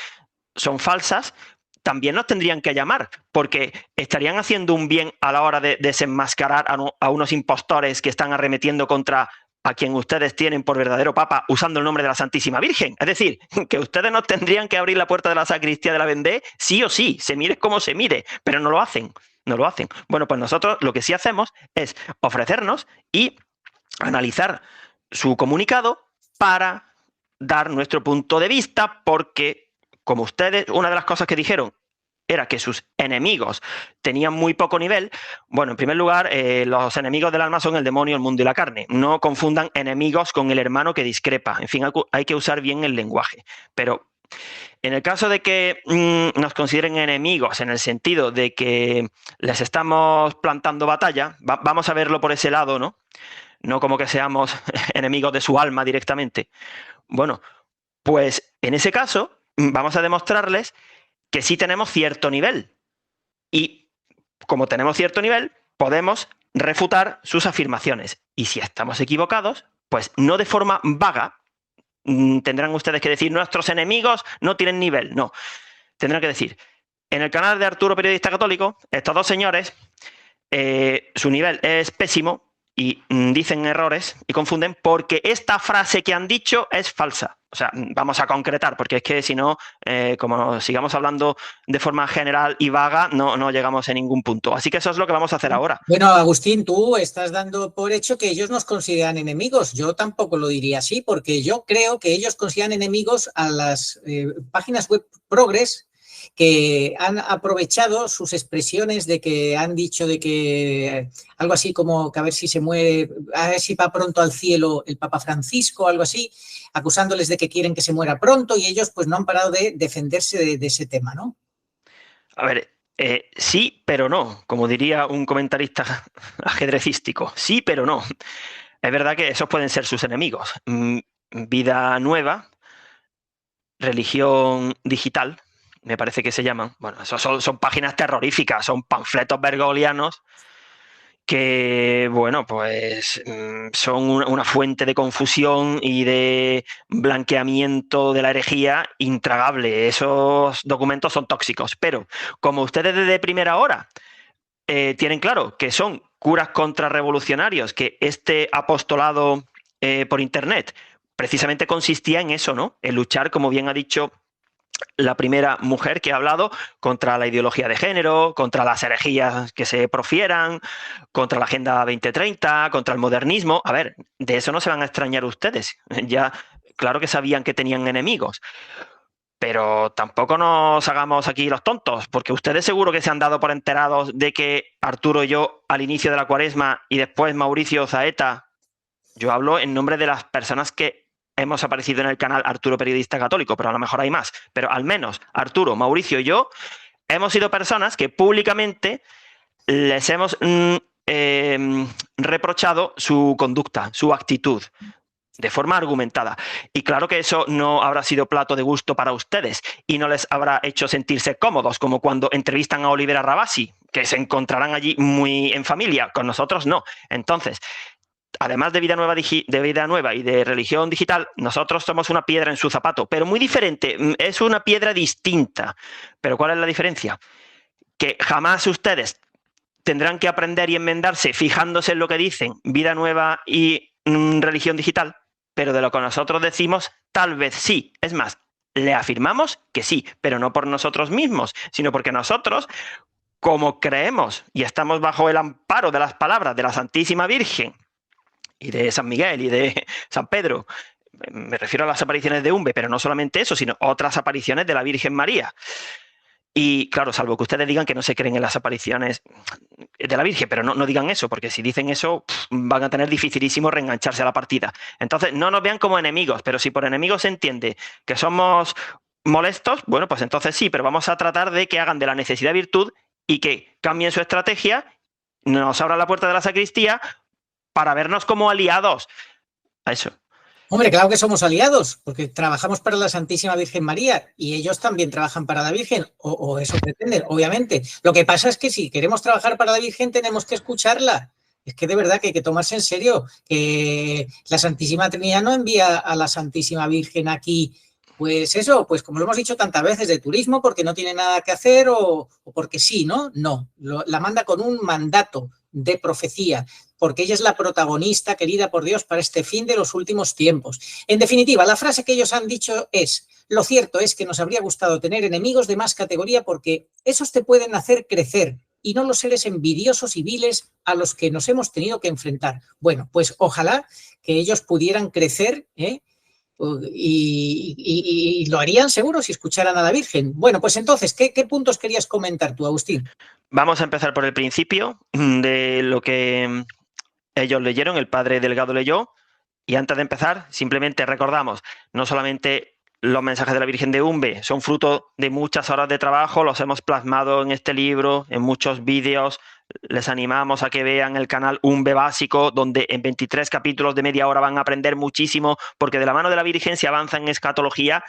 son falsas, también nos tendrían que llamar, porque estarían haciendo un bien a la hora de desenmascarar a unos impostores que están arremetiendo contra a quien ustedes tienen por verdadero papa usando el nombre de la Santísima Virgen. Es decir, que ustedes no tendrían que abrir la puerta de la sacristía de la Vendée sí o sí, se mire como se mire, pero no lo hacen, no lo hacen. Bueno, pues nosotros lo que sí hacemos es ofrecernos y analizar su comunicado para dar nuestro punto de vista, porque, como ustedes, una de las cosas que dijeron era que sus enemigos tenían muy poco nivel. Bueno, en primer lugar, los enemigos del alma son el demonio, el mundo y la carne. No confundan enemigos con el hermano que discrepa. En fin, hay que usar bien el lenguaje. Pero en el caso de que nos consideren enemigos, en el sentido de que les estamos plantando batalla, vamos a verlo por ese lado, ¿no? No como que seamos enemigos de su alma directamente. Bueno, pues en ese caso vamos a demostrarles que sí tenemos cierto nivel. Y como tenemos cierto nivel, podemos refutar sus afirmaciones. Y si estamos equivocados, pues no de forma vaga, tendrán ustedes que decir, nuestros enemigos no tienen nivel. No, tendrán que decir, en el canal de Arturo Periodista Católico, estos dos señores, su nivel es pésimo y dicen errores y confunden porque esta frase que han dicho es falsa. O sea, vamos a concretar, porque es que si no, como sigamos hablando de forma general y vaga, no llegamos a ningún punto. Así que eso es lo que vamos a hacer ahora. Bueno, Agustín, tú estás dando por hecho que ellos nos consideran enemigos. Yo tampoco lo diría así, porque yo creo que ellos consideran enemigos a las páginas web progres que han aprovechado sus expresiones de que han dicho de que algo así como que a ver si se muere, a ver si va pronto al cielo el Papa Francisco, algo así, acusándoles de que quieren que se muera pronto y ellos pues no han parado de defenderse de ese tema, ¿no? A ver, sí, pero no, como diría un comentarista ajedrecístico, sí, pero no. Es verdad que esos pueden ser sus enemigos. Vida Nueva, Religión Digital, me parece que se llaman. Bueno, esos son páginas terroríficas, son panfletos bergoglianos que, bueno, pues son una fuente de confusión y de blanqueamiento de la herejía intragable. Esos documentos son tóxicos, pero como ustedes desde primera hora tienen claro que son curas contrarrevolucionarios, que este apostolado por Internet precisamente consistía en eso, ¿no? En luchar, como bien ha dicho la primera mujer que ha hablado, contra la ideología de género, contra las herejías que se profieran, contra la Agenda 2030, contra el modernismo. A ver, de eso no se van a extrañar ustedes. Ya, claro que sabían que tenían enemigos. Pero tampoco nos hagamos aquí los tontos, porque ustedes seguro que se han dado por enterados de que Arturo y yo, al inicio de la Cuaresma, y después Mauricio Zaeta, yo hablo en nombre de las personas que hemos aparecido en el canal Arturo Periodista Católico, pero a lo mejor hay más. Pero al menos Arturo, Mauricio y yo hemos sido personas que públicamente les hemos reprochado su conducta, su actitud, de forma argumentada. Y claro que eso no habrá sido plato de gusto para ustedes y no les habrá hecho sentirse cómodos, como cuando entrevistan a Olivera Rabasi, que se encontrarán allí muy en familia. Con nosotros no. Entonces, además de Vida Nueva y de Religión Digital, nosotros somos una piedra en su zapato, pero muy diferente, es una piedra distinta. ¿Pero cuál es la diferencia? Que jamás ustedes tendrán que aprender y enmendarse fijándose en lo que dicen Vida Nueva y Religión Digital, pero de lo que nosotros decimos, tal vez sí. Es más, le afirmamos que sí, pero no por nosotros mismos, sino porque nosotros, como creemos y estamos bajo el amparo de las palabras de la Santísima Virgen, y de San Miguel y de San Pedro, me refiero a las apariciones de Umbe, pero no solamente eso, sino otras apariciones de la Virgen María. Y claro, salvo que ustedes digan que no se creen en las apariciones de la Virgen, pero no digan eso, porque si dicen eso van a tener dificilísimo reengancharse a la partida. Entonces no nos vean como enemigos, pero si por enemigos se entiende que somos molestos, bueno, pues entonces sí, pero vamos a tratar de que hagan de la necesidad virtud y que cambien su estrategia, nos abran la puerta de la sacristía para vernos como aliados. A eso. Hombre, claro que somos aliados, porque trabajamos para la Santísima Virgen María y ellos también trabajan para la Virgen, o eso pretenden, obviamente. Lo que pasa es que si queremos trabajar para la Virgen tenemos que escucharla. Es que de verdad que hay que tomarse en serio, que la Santísima Trinidad no envía a la Santísima Virgen aquí, pues eso, pues como lo hemos dicho tantas veces, de turismo, porque no tiene nada que hacer o porque sí, ¿no? No, la manda con un mandato de profecía, porque ella es la protagonista querida por Dios para este fin de los últimos tiempos. En definitiva, la frase que ellos han dicho es: lo cierto es que nos habría gustado tener enemigos de más categoría porque esos te pueden hacer crecer y no los seres envidiosos y viles a los que nos hemos tenido que enfrentar. Bueno, pues ojalá que ellos pudieran crecer, y lo harían seguro si escucharan a la Virgen. Bueno, pues entonces, ¿qué puntos querías comentar tú, Agustín? Vamos a empezar por el principio de lo que ellos leyeron, el padre Delgado leyó, y antes de empezar, simplemente recordamos, no solamente los mensajes de la Virgen de Umbe son fruto de muchas horas de trabajo, los hemos plasmado en este libro, en muchos vídeos. Les animamos a que vean el canal Umbe Básico, donde en 23 capítulos de media hora van a aprender muchísimo, porque de la mano de la Virgen se avanza en escatología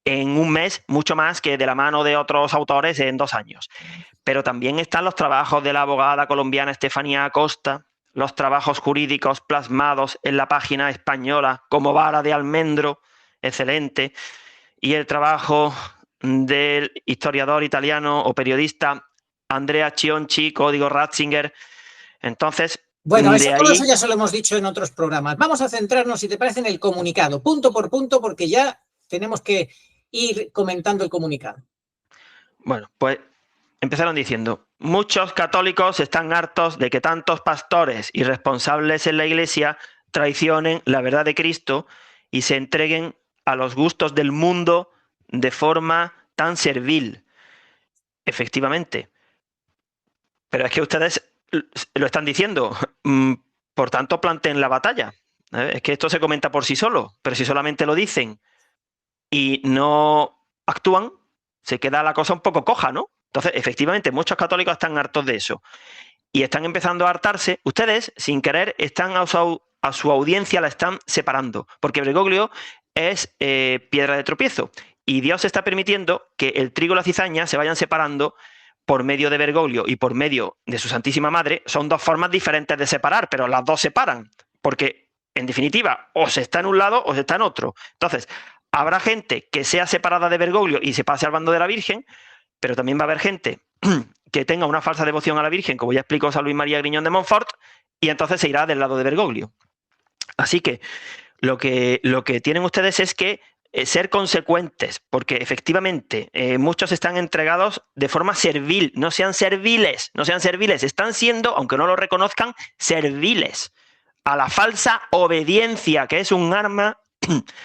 en un mes, mucho más que de la mano de otros autores en 2 años. Pero también están los trabajos de la abogada colombiana Estefanía Acosta, los trabajos jurídicos plasmados en la página española como Vara de Almendro, excelente, y el trabajo del historiador italiano o periodista Andrea Chionci, Código Ratzinger. Entonces, bueno, todo eso ya se lo hemos dicho en otros programas. Vamos a centrarnos, si te parece, en el comunicado, punto por punto, porque ya tenemos que ir comentando el comunicado. Bueno, pues empezaron diciendo: muchos católicos están hartos de que tantos pastores y responsables en la Iglesia traicionen la verdad de Cristo y se entreguen a los gustos del mundo de forma tan servil. Efectivamente. Pero es que ustedes lo están diciendo. Por tanto, planteen la batalla. Es que esto se comenta por sí solo, pero si solamente lo dicen y no actúan, se queda la cosa un poco coja, ¿no? Entonces, efectivamente, muchos católicos están hartos de eso. Y están empezando a hartarse. Ustedes, sin querer, están a su audiencia la están separando. Porque Bergoglio es piedra de tropiezo. Y Dios está permitiendo que el trigo y la cizaña se vayan separando por medio de Bergoglio y por medio de su Santísima Madre. Son 2 formas diferentes de separar, pero las 2 separan. Porque, en definitiva, o se está en un lado o se está en otro. Entonces, habrá gente que sea separada de Bergoglio y se pase al bando de la Virgen, pero también va a haber gente que tenga una falsa devoción a la Virgen, como ya explicó San Luis María Griñón de Montfort, y entonces se irá del lado de Bergoglio. Así que lo que tienen ustedes es que ser consecuentes, porque efectivamente muchos están entregados de forma servil. No sean serviles, están siendo, aunque no lo reconozcan, serviles a la falsa obediencia, que es un arma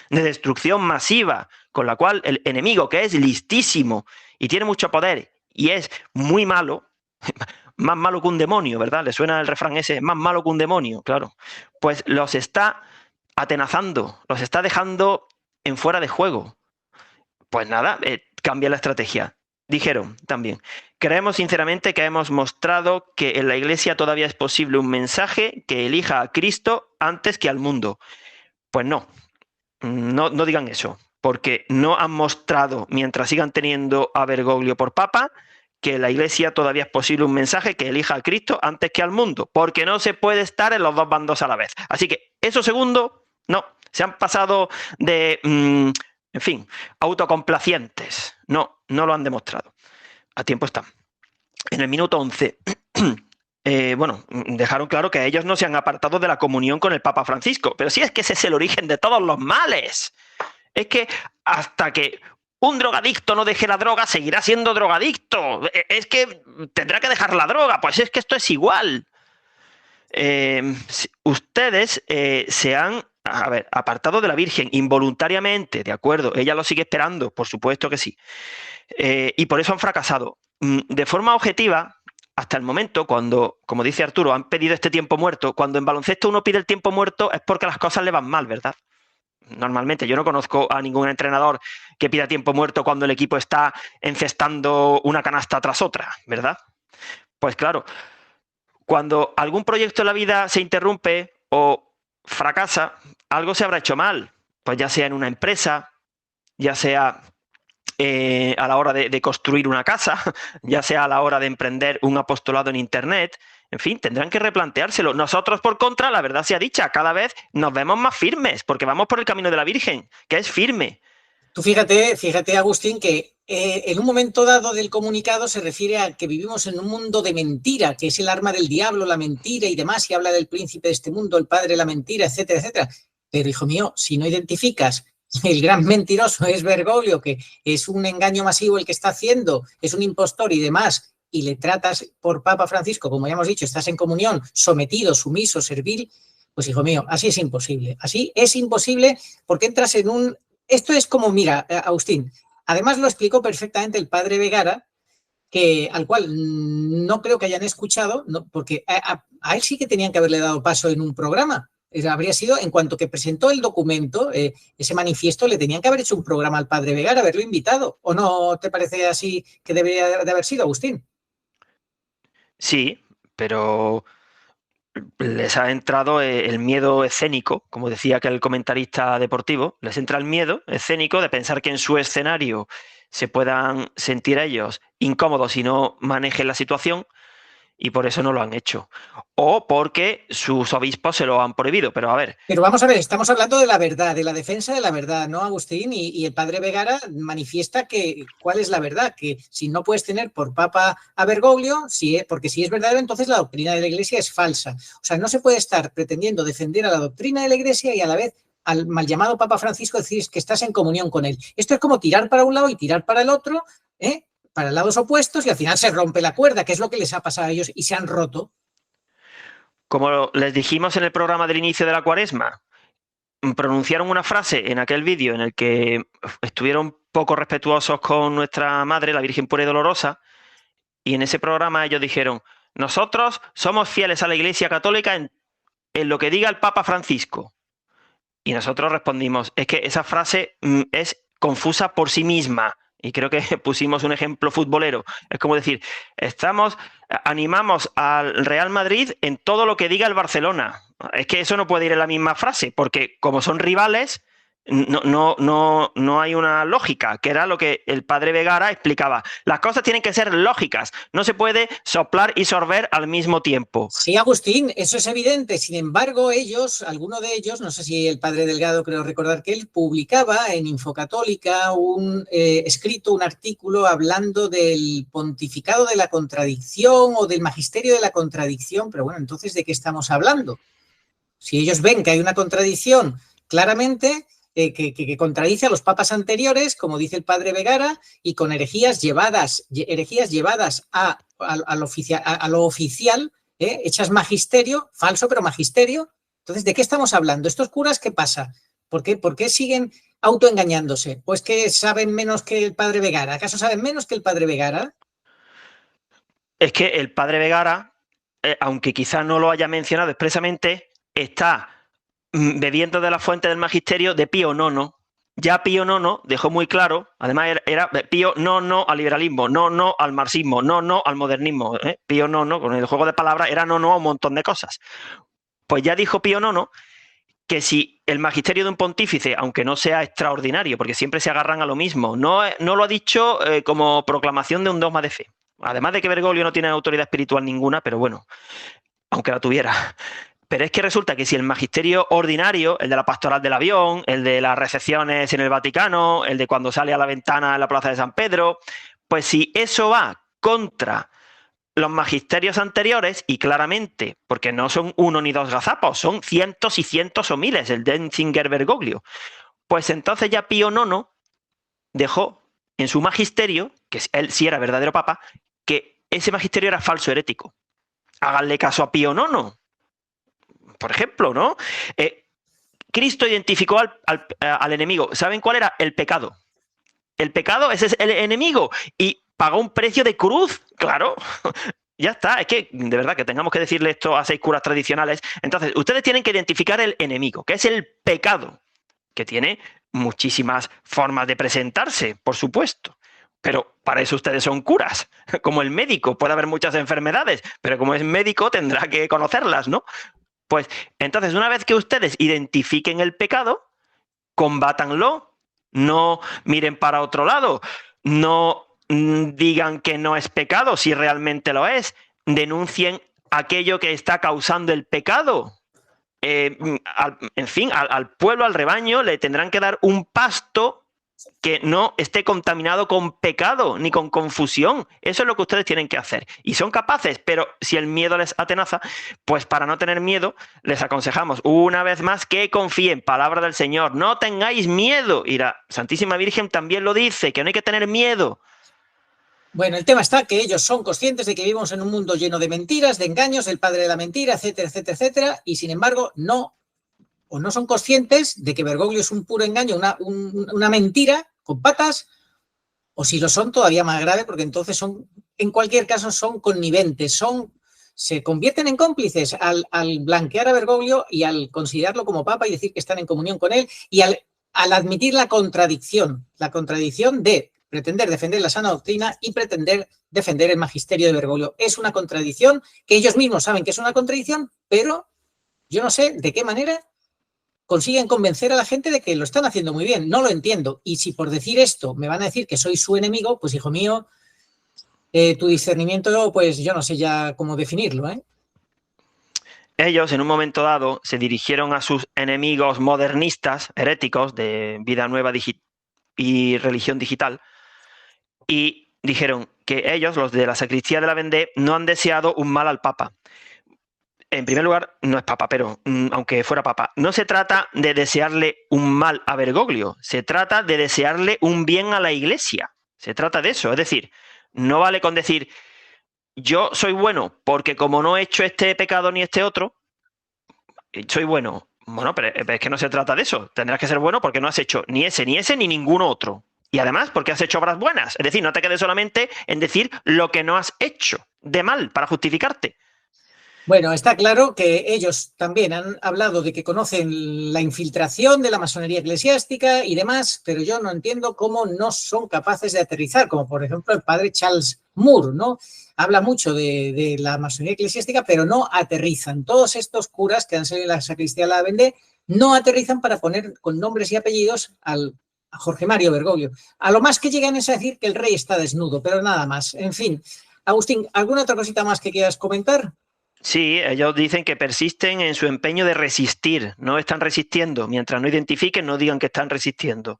de destrucción masiva, con la cual el enemigo, que es listísimo y tiene mucho poder y es muy malo, más malo que un demonio, ¿verdad? ¿Le suena el refrán ese? Más malo que un demonio, claro. Pues los está atenazando, los está dejando en fuera de juego. Pues nada, cambia la estrategia. Dijeron también: creemos sinceramente que hemos mostrado que en la Iglesia todavía es posible un mensaje que elija a Cristo antes que al mundo. Pues no digan eso, porque no han mostrado, mientras sigan teniendo a Bergoglio por papa, que en la Iglesia todavía es posible un mensaje que elija a Cristo antes que al mundo, porque no se puede estar en los 2 bandos a la vez. Así que eso segundo, no, se han pasado de, en fin, autocomplacientes. No lo han demostrado. A tiempo están. En el minuto 11, dejaron claro que ellos no se han apartado de la comunión con el Papa Francisco, pero sí, es que ese es el origen de todos los males. Es que hasta que un drogadicto no deje la droga, seguirá siendo drogadicto. Es que tendrá que dejar la droga. Pues es que esto es igual. Ustedes se han apartado de la Virgen involuntariamente, ¿de acuerdo? Ella lo sigue esperando, por supuesto que sí. Y por eso han fracasado. De forma objetiva, hasta el momento, cuando, como dice Arturo, han pedido este tiempo muerto, cuando en baloncesto uno pide el tiempo muerto es porque las cosas le van mal, ¿verdad? Normalmente yo no conozco a ningún entrenador que pida tiempo muerto cuando el equipo está encestando una canasta tras otra, ¿verdad? Pues claro, cuando algún proyecto en la vida se interrumpe o fracasa, algo se habrá hecho mal, pues ya sea en una empresa, ya sea a la hora de construir una casa, ya sea a la hora de emprender un apostolado en Internet. En fin, tendrán que replanteárselo. Nosotros, por contra, la verdad sea dicha, cada vez nos vemos más firmes, porque vamos por el camino de la Virgen, que es firme. Tú fíjate, Agustín, que en un momento dado del comunicado se refiere a que vivimos en un mundo de mentira, que es el arma del diablo, la mentira y demás, y habla del príncipe de este mundo, el padre de la mentira, etcétera, etcétera. Pero, hijo mío, si no identificas el gran mentiroso es Bergoglio, que es un engaño masivo el que está haciendo, es un impostor y demás, y le tratas por Papa Francisco, como ya hemos dicho, estás en comunión, sometido, sumiso, servil, pues, hijo mío, así es imposible. Así es imposible porque entras en un... Esto es como, mira, Agustín, además lo explicó perfectamente el padre Vegara, al cual no creo que hayan escuchado, no, porque a él sí que tenían que haberle dado paso en un programa. Habría sido, en cuanto que presentó el documento, ese manifiesto, le tenían que haber hecho un programa al padre Vegara, haberlo invitado. ¿O no te parece así que debería de haber sido, Agustín? Sí, pero les ha entrado el miedo escénico, como decía aquel comentarista deportivo, les entra el miedo escénico de pensar que en su escenario se puedan sentir ellos incómodos si no manejen la situación, y por eso no lo han hecho. O porque sus obispos se lo han prohibido. Pero a ver. Pero vamos a ver, estamos hablando de la verdad, de la defensa de la verdad, ¿no, Agustín? Y el padre Vegara manifiesta que cuál es la verdad, que si no puedes tener por papa a Bergoglio, porque si es verdadero, entonces la doctrina de la Iglesia es falsa. O sea, no se puede estar pretendiendo defender a la doctrina de la Iglesia y a la vez al mal llamado Papa Francisco decir que estás en comunión con él. Esto es como tirar para un lado y tirar para el otro, para lados opuestos, y al final se rompe la cuerda, que es lo que les ha pasado a ellos y se han roto. Como les dijimos en el programa del inicio de la Cuaresma, pronunciaron una frase en aquel vídeo en el que estuvieron poco respetuosos con nuestra Madre, la Virgen Pura y Dolorosa, y en ese programa ellos dijeron: nosotros somos fieles a la Iglesia Católica en lo que diga el Papa Francisco. Y nosotros respondimos: es que esa frase es confusa por sí misma. Y creo que pusimos un ejemplo futbolero. Es como decir, animamos al Real Madrid en todo lo que diga el Barcelona. Es que eso no puede ir en la misma frase, porque como son rivales, no hay una lógica, que era lo que el padre Vegara explicaba. Las cosas tienen que ser lógicas, no se puede soplar y sorber al mismo tiempo. Sí, Agustín, eso es evidente. Sin embargo, alguno de ellos, no sé si el padre Delgado, creo recordar que él publicaba en Infocatólica un escrito, un artículo hablando del pontificado de la contradicción o del magisterio de la contradicción. Pero bueno, entonces, ¿de qué estamos hablando? Si ellos ven que hay una contradicción claramente, que contradice a los papas anteriores, como dice el padre Vegara, y con herejías llevadas a lo oficial, hechas magisterio, falso pero magisterio. Entonces, ¿de qué estamos hablando? ¿Estos curas qué pasa? ¿Por qué siguen autoengañándose? ¿O es que saben menos que el padre Vegara? ¿Acaso saben menos que el padre Vegara? Es que el padre Vegara, aunque quizá no lo haya mencionado expresamente, está bebiendo de la fuente del magisterio de Pío IX. Ya Pío IX dejó muy claro, además era Pío no al liberalismo, no al marxismo, no al modernismo. Pío IX, con el juego de palabras, era no a un montón de cosas. Pues ya dijo Pío IX que si el magisterio de un pontífice, aunque no sea extraordinario, porque siempre se agarran a lo mismo, no lo ha dicho como proclamación de un dogma de fe. Además de que Bergoglio no tiene autoridad espiritual ninguna, pero bueno, aunque la tuviera. Pero es que resulta que si el magisterio ordinario, el de la pastoral del avión, el de las recepciones en el Vaticano, el de cuando sale a la ventana en la Plaza de San Pedro, pues si eso va contra los magisterios anteriores, y claramente, porque no son uno ni dos gazapos, son cientos y cientos o miles, el Denzinger Bergoglio, pues entonces ya Pío IX dejó en su magisterio, que él sí era verdadero papa, que ese magisterio era falso herético. Háganle caso a Pío IX. Por ejemplo, ¿no? Cristo identificó al enemigo. ¿Saben cuál era? El pecado. El pecado, ese es el enemigo. Y pagó un precio de cruz, claro. Ya está. Es que, de verdad, que tengamos que decirle esto a 6 curas tradicionales. Entonces, ustedes tienen que identificar el enemigo, que es el pecado, que tiene muchísimas formas de presentarse, por supuesto. Pero para eso ustedes son curas. Como el médico, puede haber muchas enfermedades, pero como es médico tendrá que conocerlas, ¿no? Pues entonces, una vez que ustedes identifiquen el pecado, combátanlo, no miren para otro lado, no digan que no es pecado si realmente lo es, denuncien aquello que está causando el pecado. En fin, al pueblo, al rebaño, le tendrán que dar un pasto que no esté contaminado con pecado ni con confusión. Eso es lo que ustedes tienen que hacer. Y son capaces, pero si el miedo les atenaza, pues para no tener miedo, les aconsejamos una vez más que confíen. Palabra del Señor, no tengáis miedo. Y la Santísima Virgen también lo dice, que no hay que tener miedo. Bueno, el tema está que ellos son conscientes de que vivimos en un mundo lleno de mentiras, de engaños, del padre de la mentira, etcétera, etcétera, etcétera, y sin embargo no son conscientes de que Bergoglio es un puro engaño, una mentira con patas, o si lo son todavía más grave, porque entonces son, en cualquier caso, son conniventes, se convierten en cómplices al blanquear a Bergoglio y al considerarlo como papa y decir que están en comunión con él, y al admitir la contradicción de pretender defender la sana doctrina y pretender defender el magisterio de Bergoglio. Es una contradicción que ellos mismos saben que es una contradicción, pero yo no sé de qué manera consiguen convencer a la gente de que lo están haciendo muy bien. No lo entiendo. Y si por decir esto me van a decir que soy su enemigo, pues hijo mío, tu discernimiento, pues yo no sé ya cómo definirlo, ¿eh? Ellos, en un momento dado, se dirigieron a sus enemigos modernistas, heréticos, de vida nueva y religión digital, y dijeron que ellos, los de la sacristía de la Vendée, no han deseado un mal al Papa. En primer lugar, no es papa, pero aunque fuera papa, no se trata de desearle un mal a Bergoglio, se trata de desearle un bien a la Iglesia. Se trata de eso. Es decir, no vale con decir, yo soy bueno porque como no he hecho este pecado ni este otro, soy bueno. Bueno, pero es que no se trata de eso. Tendrás que ser bueno porque no has hecho ni ese, ni ninguno otro. Y además porque has hecho obras buenas. Es decir, no te quedes solamente en decir lo que no has hecho de mal para justificarte. Bueno, está claro que ellos también han hablado de que conocen la infiltración de la masonería eclesiástica y demás, pero yo no entiendo cómo no son capaces de aterrizar, como por ejemplo el padre Charles Moore, ¿no? Habla mucho de la masonería eclesiástica, pero no aterrizan. Todos estos curas que han salido en la sacristía de la Vendée no aterrizan para poner con nombres y apellidos a Jorge Mario Bergoglio. A lo más que llegan es a decir que el rey está desnudo, pero nada más. En fin, Agustín, ¿alguna otra cosita más que quieras comentar? Sí, ellos dicen que persisten en su empeño de resistir, no están resistiendo. Mientras no identifiquen, no digan que están resistiendo.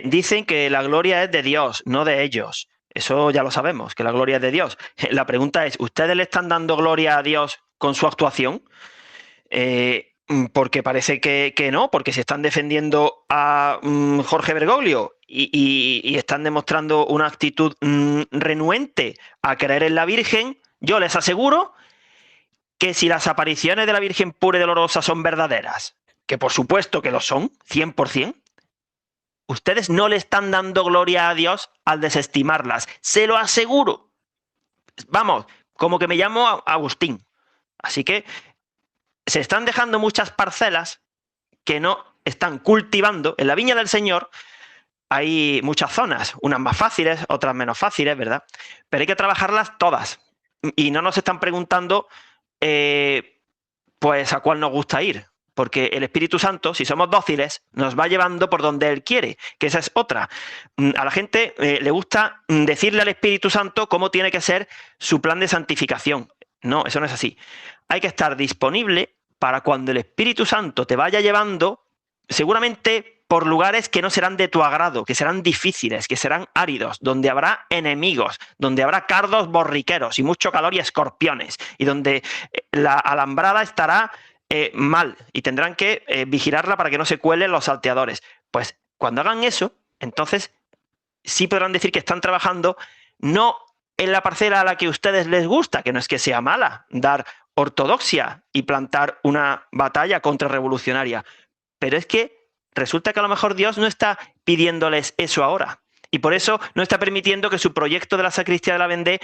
Dicen que la gloria es de Dios, no de ellos. Eso ya lo sabemos, que la gloria es de Dios. La pregunta es, ¿ustedes le están dando gloria a Dios con su actuación? Porque parece que no, porque si están defendiendo a Jorge Bergoglio y están demostrando una actitud renuente a creer en la Virgen, yo les aseguro que si las apariciones de la Virgen pura y dolorosa son verdaderas, que por supuesto que lo son, 100%, ustedes no le están dando gloria a Dios al desestimarlas. Se lo aseguro. Vamos, como que me llamo Agustín. Así que se están dejando muchas parcelas que no están cultivando. En la viña del Señor hay muchas zonas, unas más fáciles, otras menos fáciles, ¿verdad? Pero hay que trabajarlas todas. Y no nos están preguntando pues a cuál nos gusta ir, porque el Espíritu Santo, si somos dóciles, nos va llevando por donde Él quiere, que esa es otra. A la gente le gusta decirle al Espíritu Santo cómo tiene que ser su plan de santificación. No, eso no es así. Hay que estar disponible para cuando el Espíritu Santo te vaya llevando, seguramente por lugares que no serán de tu agrado, que serán difíciles, que serán áridos, donde habrá enemigos, donde habrá cardos borriqueros y mucho calor y escorpiones, y donde la alambrada estará mal y tendrán que vigilarla para que no se cuelen los salteadores. Pues cuando hagan eso, entonces sí podrán decir que están trabajando no en la parcela a la que a ustedes les gusta, que no es que sea mala dar ortodoxia y plantar una batalla contrarrevolucionaria, pero es que resulta que a lo mejor Dios no está pidiéndoles eso ahora. Y por eso no está permitiendo que su proyecto de la sacristía de la Vendée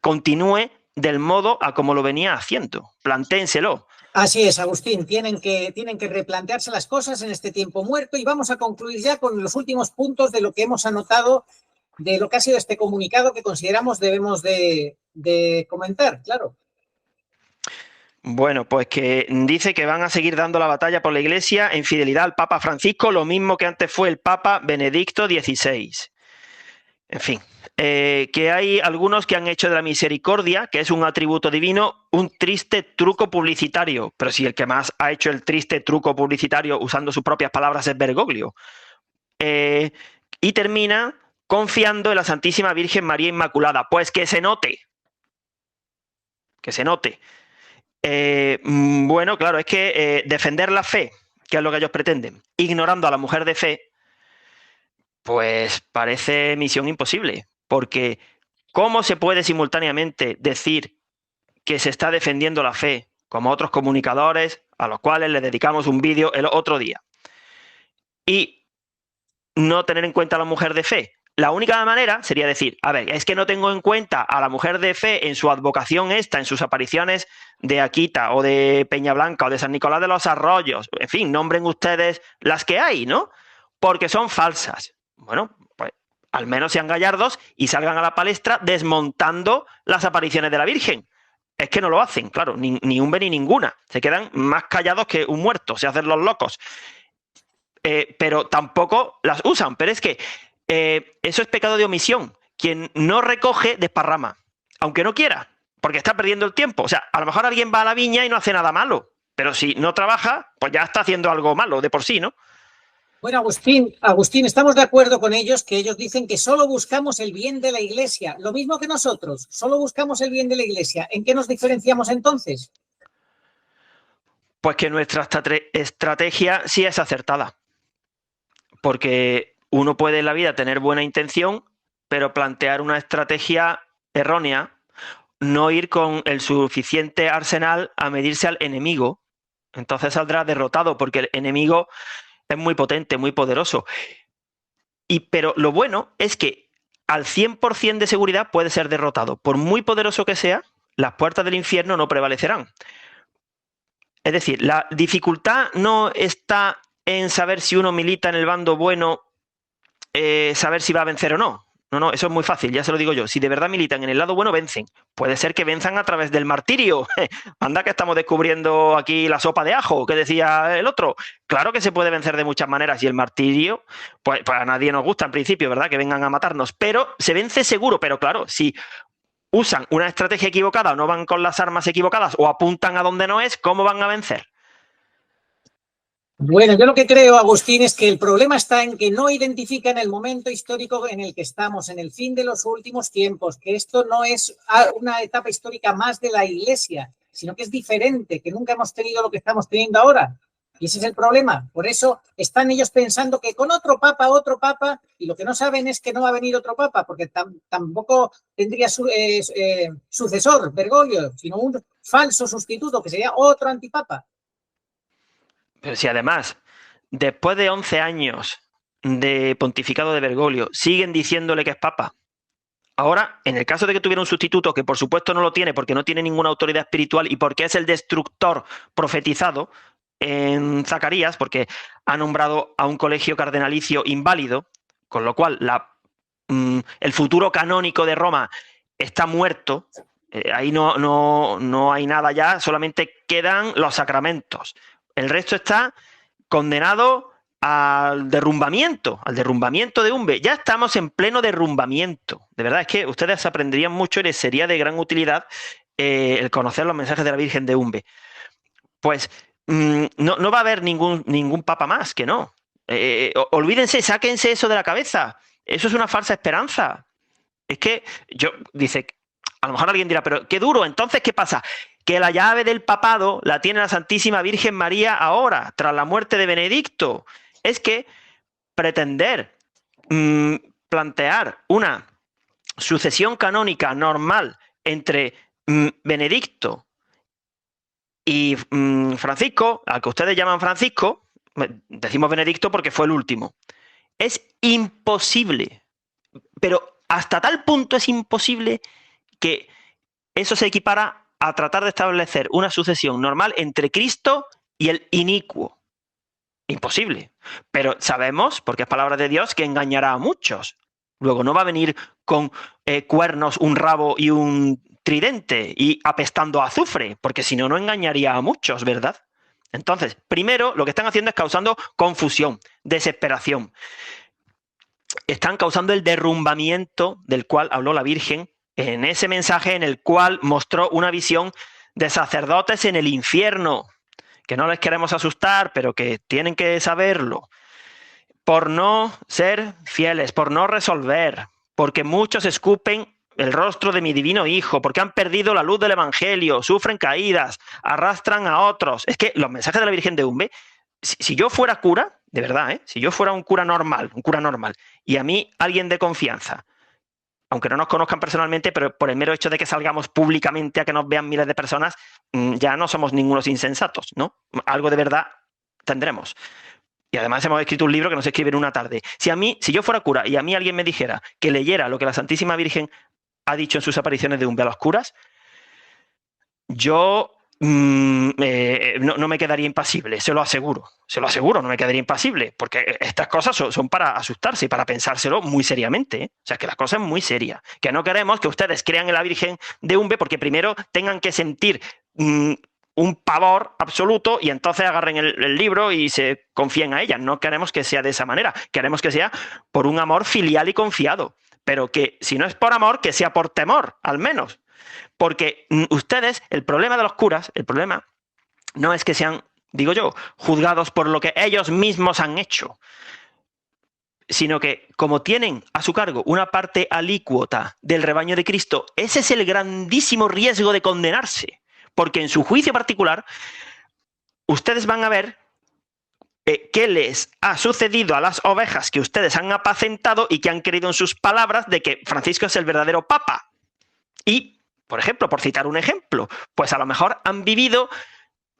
continúe del modo a como lo venía haciendo. Plantéenselo. Así es, Agustín. Tienen que replantearse las cosas en este tiempo muerto. Y vamos a concluir ya con los últimos puntos de lo que hemos anotado, de lo que ha sido este comunicado que consideramos debemos de comentar, claro. Bueno, pues que dice que van a seguir dando la batalla por la Iglesia en fidelidad al Papa Francisco, lo mismo que antes fue el Papa Benedicto XVI. En fin, que hay algunos que han hecho de la misericordia, que es un atributo divino, un triste truco publicitario. Pero si el que más ha hecho el triste truco publicitario usando sus propias palabras es Bergoglio. y termina confiando en la Santísima Virgen María Inmaculada. Pues que se note. Que se note. Bueno, claro, es que defender la fe, que es lo que ellos pretenden, ignorando a la mujer de fe, pues parece misión imposible. Porque ¿cómo se puede simultáneamente decir que se está defendiendo la fe, como otros comunicadores a los cuales les dedicamos un vídeo el otro día, y no tener en cuenta a la mujer de fe? La única manera sería decir, a ver, es que no tengo en cuenta a la mujer de fe en su advocación en sus apariciones de Akita o de Peñablanca o de San Nicolás de los Arroyos, en fin, nombren ustedes las que hay, ¿no? Porque son falsas. Bueno, pues al menos sean gallardos y salgan a la palestra desmontando las apariciones de la Virgen. Es que no lo hacen, claro, ni un ni ninguna. Se quedan más callados que un muerto, se hacen los locos. Pero tampoco las usan. Pero es que eso es pecado de omisión. Quien no recoge, desparrama, aunque no quiera, porque está perdiendo el tiempo. O sea, a lo mejor alguien va a la viña y no hace nada malo, pero si no trabaja, pues ya está haciendo algo malo de por sí, ¿no? Bueno, Agustín, estamos de acuerdo con ellos, que ellos dicen que solo buscamos el bien de la Iglesia, lo mismo que nosotros, solo buscamos el bien de la Iglesia. ¿En qué nos diferenciamos entonces? Pues que nuestra estrategia sí es acertada, porque uno puede en la vida tener buena intención, pero plantear una estrategia errónea, no ir con el suficiente arsenal a medirse al enemigo, entonces saldrá derrotado, porque el enemigo es muy potente, muy poderoso. Pero lo bueno es que al 100% de seguridad puede ser derrotado. Por muy poderoso que sea, las puertas del infierno no prevalecerán. Es decir, la dificultad no está en saber si uno milita en el bando bueno, saber si va a vencer o no. No, eso es muy fácil, ya se lo digo yo. Si de verdad militan en el lado bueno, vencen. Puede ser que venzan a través del martirio. Anda que estamos descubriendo aquí la sopa de ajo, que decía el otro. Claro que se puede vencer de muchas maneras y el martirio, pues a nadie nos gusta en principio, ¿verdad? Que vengan a matarnos. Pero se vence seguro, pero claro, si usan una estrategia equivocada o no van con las armas equivocadas o apuntan a donde no es, ¿cómo van a vencer? Bueno, yo lo que creo, Agustín, es que el problema está en que no identifican el momento histórico en el que estamos, en el fin de los últimos tiempos, que esto no es una etapa histórica más de la Iglesia, sino que es diferente, que nunca hemos tenido lo que estamos teniendo ahora. Y ese es el problema. Por eso están ellos pensando que con otro papa, y lo que no saben es que no va a venir otro papa, porque tampoco tendría sucesor, Bergoglio, sino un falso sustituto, que sería otro antipapa. Pero si además, después de 11 años de pontificado de Bergoglio, siguen diciéndole que es papa. Ahora, en el caso de que tuviera un sustituto, que por supuesto no lo tiene porque no tiene ninguna autoridad espiritual y porque es el destructor profetizado en Zacarías, porque ha nombrado a un colegio cardenalicio inválido, con lo cual el futuro canónico de Roma está muerto. Ahí no hay nada ya, solamente quedan los sacramentos. El resto está condenado al derrumbamiento de Umbe. Ya estamos en pleno derrumbamiento. De verdad, es que ustedes aprenderían mucho y les sería de gran utilidad el conocer los mensajes de la Virgen de Umbe. Pues no va a haber ningún papa más, que no. Olvídense, sáquense eso de la cabeza. Eso es una falsa esperanza. Es que dice, a lo mejor alguien dirá, pero qué duro, entonces, ¿qué pasa? Que la llave del papado la tiene la Santísima Virgen María ahora, tras la muerte de Benedicto. Es que pretender plantear una sucesión canónica normal entre Benedicto y Francisco, al que ustedes llaman Francisco, decimos Benedicto porque fue el último, es imposible. Pero hasta tal punto es imposible que eso se equipara a tratar de establecer una sucesión normal entre Cristo y el inicuo. Imposible. Pero sabemos, porque es palabra de Dios, que engañará a muchos. Luego no va a venir con cuernos, un rabo y un tridente y apestando a azufre, porque si no, no engañaría a muchos, ¿verdad? Entonces, primero, lo que están haciendo es causando confusión, desesperación. Están causando el derrumbamiento del cual habló la Virgen en ese mensaje en el cual mostró una visión de sacerdotes en el infierno, que no les queremos asustar, pero que tienen que saberlo. por no ser fieles, por no resolver, porque muchos escupen el rostro de mi divino Hijo, porque han perdido la luz del Evangelio, sufren caídas, arrastran a otros. Es que los mensajes de la Virgen de Umbe, si yo fuera cura, de verdad, si yo fuera un cura normal, y a mí alguien de confianza, aunque no nos conozcan personalmente, pero por el mero hecho de que salgamos públicamente a que nos vean miles de personas, ya no somos ningunos insensatos, ¿no? Algo de verdad tendremos. Y además hemos escrito un libro que no se escribe en una tarde. Si yo fuera cura y a mí alguien me dijera que leyera lo que la Santísima Virgen ha dicho en sus apariciones de Umbe a los curas, yo no me quedaría impasible, se lo aseguro, no me quedaría impasible, porque estas cosas son para asustarse y para pensárselo muy seriamente, ¿eh? O sea, que la cosa es muy seria, que no queremos que ustedes crean en la Virgen de Umbe porque primero tengan que sentir un pavor absoluto y entonces agarren el libro y se confíen a ella. No queremos que sea de esa manera, queremos que sea por un amor filial y confiado, pero que si no es por amor, que sea por temor, al menos. Porque ustedes, el problema de los curas, el problema no es que sean, digo yo, juzgados por lo que ellos mismos han hecho, sino que como tienen a su cargo una parte alícuota del rebaño de Cristo, ese es el grandísimo riesgo de condenarse, porque en su juicio particular ustedes van a ver qué les ha sucedido a las ovejas que ustedes han apacentado y que han creído en sus palabras de que Francisco es el verdadero papa. Y, por ejemplo, por citar un ejemplo, pues a lo mejor han vivido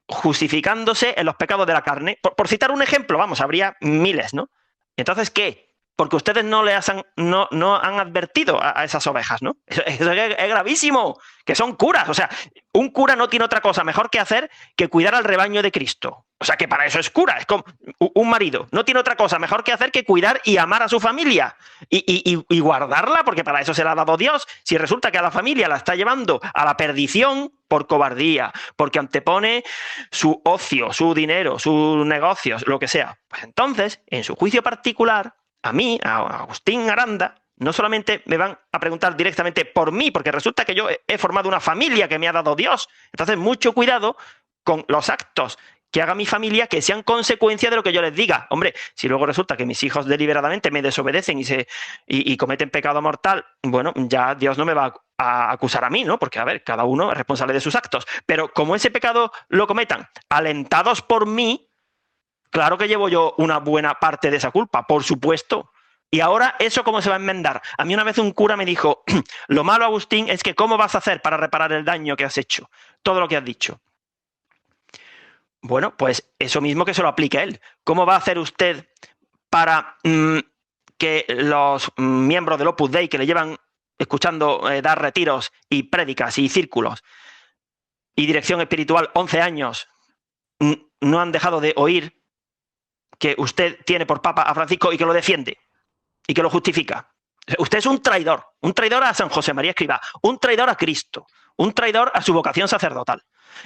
justificándose en los pecados de la carne. Por citar un ejemplo, vamos, habría miles, ¿no? Entonces, ¿qué? Porque ustedes no han advertido a esas ovejas, ¿no? Eso es gravísimo, que son curas. O sea, un cura no tiene otra cosa mejor que hacer que cuidar al rebaño de Cristo. O sea, que para eso es cura. Es como un marido. No tiene otra cosa mejor que hacer que cuidar y amar a su familia y guardarla, porque para eso se la ha dado Dios. Si resulta que a la familia la está llevando a la perdición por cobardía, porque antepone su ocio, su dinero, sus negocios, lo que sea, pues entonces, en su juicio particular, a mí, a Agustín Aranda, no solamente me van a preguntar directamente por mí, porque resulta que yo he formado una familia que me ha dado Dios. Entonces, mucho cuidado con los actos que haga mi familia que sean consecuencia de lo que yo les diga. Hombre, si luego resulta que mis hijos deliberadamente me desobedecen y cometen pecado mortal, bueno, ya Dios no me va a acusar a mí, ¿no? Porque, a ver, cada uno es responsable de sus actos. Pero como ese pecado lo cometan alentados por mí, claro que llevo yo una buena parte de esa culpa, por supuesto. Y ahora, ¿eso cómo se va a enmendar? A mí una vez un cura me dijo, lo malo, Agustín, es que ¿cómo vas a hacer para reparar el daño que has hecho? Todo lo que has dicho. Bueno, pues eso mismo que se lo aplique a él. ¿Cómo va a hacer usted para que los miembros del Opus Dei que le llevan escuchando dar retiros y prédicas y círculos y dirección espiritual 11 años no han dejado de oír que usted tiene por papa a Francisco y que lo defiende y que lo justifica? Usted es un traidor a San José María Escrivá, un traidor a Cristo, un traidor a su vocación sacerdotal.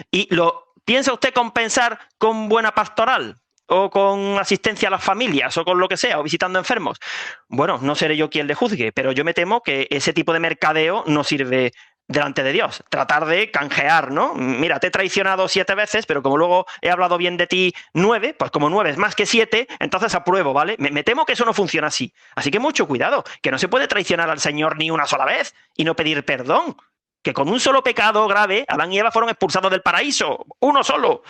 ¿Y lo piensa usted compensar con buena pastoral o con asistencia a las familias o con lo que sea, o visitando enfermos? Bueno, no seré yo quien le juzgue, pero yo me temo que ese tipo de mercadeo no sirve delante de Dios. Tratar de canjear, ¿no? Mira, te he traicionado 7 veces, pero como luego he hablado bien de ti 9, pues como 9 es más que 7, entonces apruebo, ¿vale? Me temo que eso no funciona así. Así que mucho cuidado, que no se puede traicionar al Señor ni una sola vez y no pedir perdón. Que con un solo pecado grave, Adán y Eva fueron expulsados del paraíso. Uno solo.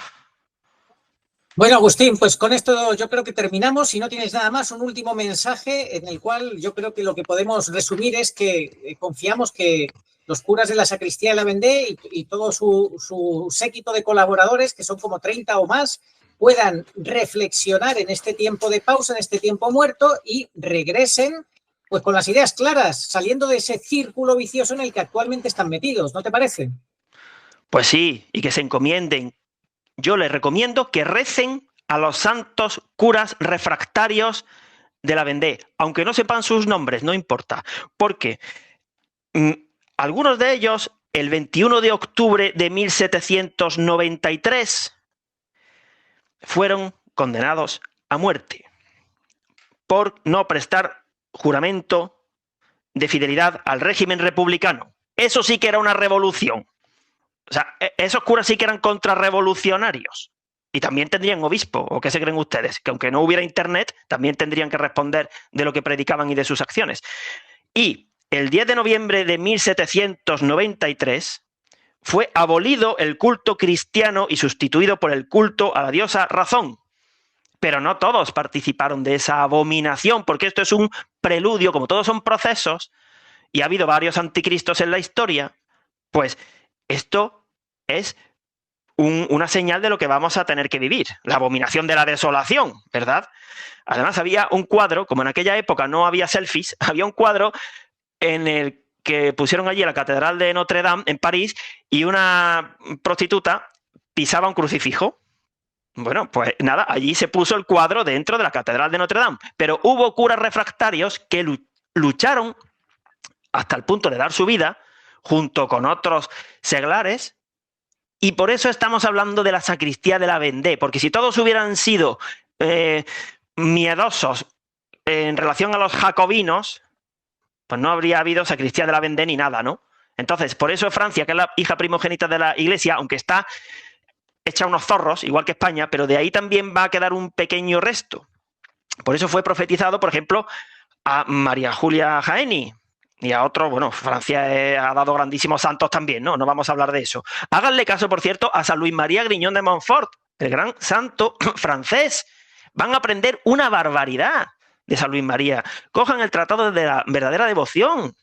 Bueno, Agustín, pues con esto yo creo que terminamos. Si no tienes nada más, un último mensaje en el cual yo creo que lo que podemos resumir es que confiamos que los curas de la sacristía de la Vendée y todo su séquito de colaboradores, que son como 30 o más, puedan reflexionar en este tiempo de pausa, en este tiempo muerto, y regresen pues con las ideas claras, saliendo de ese círculo vicioso en el que actualmente están metidos, ¿no te parece? Pues sí, y que se encomienden. Yo les recomiendo que recen a los santos curas refractarios de la Vendée, aunque no sepan sus nombres, no importa, porque algunos de ellos, el 21 de octubre de 1793, fueron condenados a muerte por no prestar juramento de fidelidad al régimen republicano. Eso sí que era una revolución. O sea, esos curas sí que eran contrarrevolucionarios. Y también tendrían obispo, ¿o qué se creen ustedes? Que aunque no hubiera internet, también tendrían que responder de lo que predicaban y de sus acciones. Y el 10 de noviembre de 1793 fue abolido el culto cristiano y sustituido por el culto a la diosa Razón. Pero no todos participaron de esa abominación, porque esto es un preludio, como todos son procesos, y ha habido varios anticristos en la historia, pues esto es una señal de lo que vamos a tener que vivir, la abominación de la desolación, ¿verdad? Además había un cuadro, como en aquella época no había selfies, había un cuadro en el que pusieron allí la Catedral de Notre Dame en París y una prostituta pisaba un crucifijo. Bueno, pues nada, allí se puso el cuadro dentro de la Catedral de Notre Dame, pero hubo curas refractarios que lucharon hasta el punto de dar su vida junto con otros seglares. Y por eso estamos hablando de la sacristía de la Vendée, porque si todos hubieran sido miedosos en relación a los jacobinos, pues no habría habido sacristía de la Vendée ni nada, ¿no? Entonces, por eso Francia, que es la hija primogénita de la Iglesia, aunque está hecha unos zorros, igual que España, pero de ahí también va a quedar un pequeño resto. Por eso fue profetizado, por ejemplo, a María Julia Jaeni, y a otros, bueno, Francia ha dado grandísimos santos también, ¿no? No vamos a hablar de eso. Háganle caso, por cierto, a San Luis María Griñón de Montfort, el gran santo francés. Van a aprender una barbaridad de San Luis María. Cojan el Tratado de la Verdadera Devoción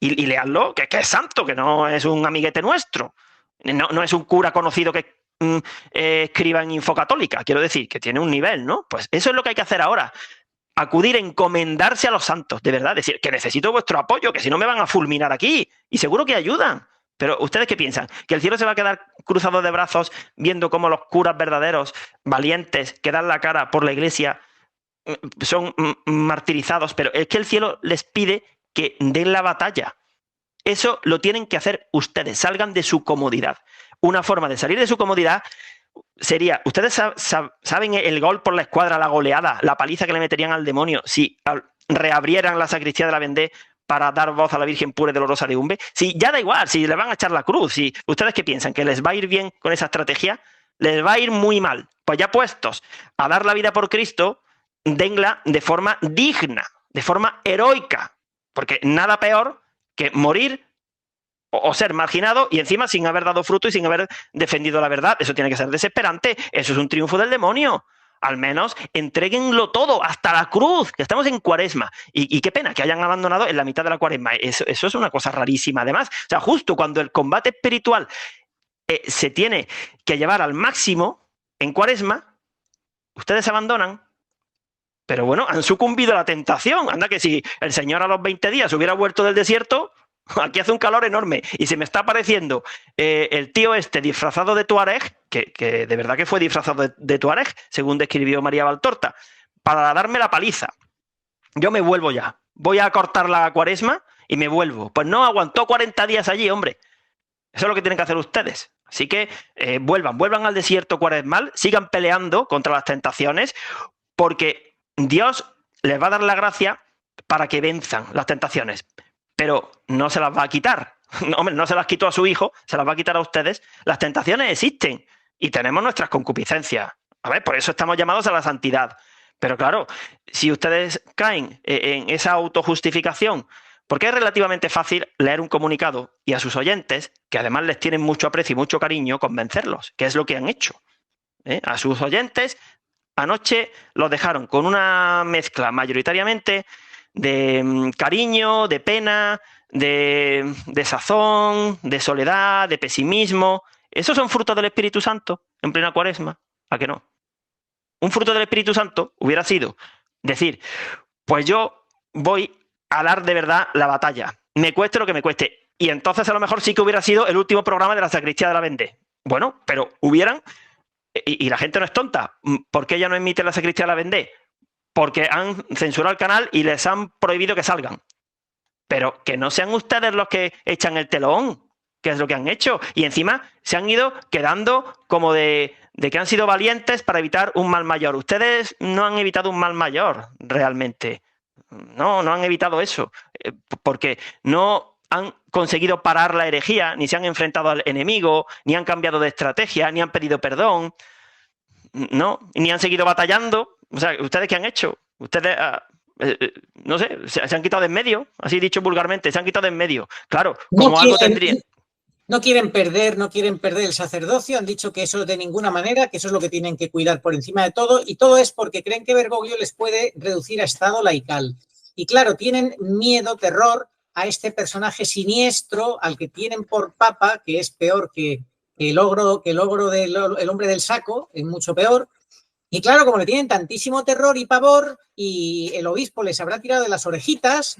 y leanlo, que es santo, que no es un amiguete nuestro. No es un cura conocido que escriba en Infocatólica, quiero decir, que tiene un nivel, ¿no? Pues eso es lo que hay que hacer ahora. Acudir, encomendarse a los santos, de verdad, decir que necesito vuestro apoyo, que si no me van a fulminar aquí, y seguro que ayudan. Pero ¿ustedes qué piensan? ¿Que el cielo se va a quedar cruzado de brazos viendo cómo los curas verdaderos, valientes, que dan la cara por la iglesia, son martirizados? Pero es que el cielo les pide que den la batalla. Eso lo tienen que hacer ustedes, salgan de su comodidad. Una forma de salir de su comodidad sería, ustedes saben el gol por la escuadra, la goleada, la paliza que le meterían al demonio si reabrieran la sacristía de la Vendée para dar voz a la Virgen pura y dolorosa de Umbe. Si ya da igual, si le van a echar la cruz, si ustedes qué piensan, que les va a ir bien con esa estrategia, les va a ir muy mal. Pues ya puestos a dar la vida por Cristo, denla de forma digna, de forma heroica, porque nada peor que morir o ser marginado y encima sin haber dado fruto y sin haber defendido la verdad. Eso tiene que ser desesperante. Eso es un triunfo del demonio. Al menos entréguenlo todo, hasta la cruz, que estamos en Cuaresma. Y qué pena que hayan abandonado en la mitad de la Cuaresma. Eso es una cosa rarísima, además. O sea, justo cuando el combate espiritual se tiene que llevar al máximo en Cuaresma, ustedes abandonan. Pero bueno, han sucumbido a la tentación. Anda que si el Señor a los 20 días hubiera vuelto del desierto, aquí hace un calor enorme y se me está apareciendo el tío este disfrazado de tuareg, que de verdad que fue disfrazado de tuareg, según describió María Valtorta, para darme la paliza. Yo me vuelvo ya. Voy a cortar la Cuaresma y me vuelvo. Pues no, aguantó 40 días allí, hombre. Eso es lo que tienen que hacer ustedes. Así que vuelvan al desierto cuaresmal, sigan peleando contra las tentaciones, porque Dios les va a dar la gracia para que venzan las tentaciones. Pero no se las va a quitar. No, hombre, no se las quitó a su hijo, se las va a quitar a ustedes. Las tentaciones existen y tenemos nuestras concupiscencias. A ver, por eso estamos llamados a la santidad. Pero claro, si ustedes caen en esa autojustificación, porque es relativamente fácil leer un comunicado y a sus oyentes, que además les tienen mucho aprecio y mucho cariño, convencerlos, que es lo que han hecho. A sus oyentes, anoche los dejaron con una mezcla mayoritariamente de cariño, de pena, de sazón, de soledad, de pesimismo. ¿Esos son frutos del Espíritu Santo en plena Cuaresma? ¿A que no? Un fruto del Espíritu Santo hubiera sido decir, pues yo voy a dar de verdad la batalla, me cueste lo que me cueste. Y entonces a lo mejor sí que hubiera sido el último programa de la sacristía de la Vendée. Bueno, pero hubieran, y la gente no es tonta, ¿por qué ya no emite la sacristía de la Vendée? Porque han censurado el canal y les han prohibido que salgan. Pero que no sean ustedes los que echan el telón, que es lo que han hecho. Y encima se han ido quedando como de que han sido valientes para evitar un mal mayor. Ustedes no han evitado un mal mayor, realmente. No han evitado eso. Porque no han conseguido parar la herejía, ni se han enfrentado al enemigo, ni han cambiado de estrategia, ni han pedido perdón. no, ni han seguido batallando. O sea, ¿ustedes qué han hecho? Ustedes, no sé, se han quitado de en medio, así dicho vulgarmente, se han quitado de en medio. Claro, como algo tendría... No quieren perder el sacerdocio, han dicho que eso de ninguna manera, que eso es lo que tienen que cuidar por encima de todo, y todo es porque creen que Bergoglio les puede reducir a estado laical. Y claro, tienen miedo, terror a este personaje siniestro al que tienen por papa, que es peor que el ogro del hombre del saco, es mucho peor. Y claro, como le tienen tantísimo terror y pavor y el obispo les habrá tirado de las orejitas,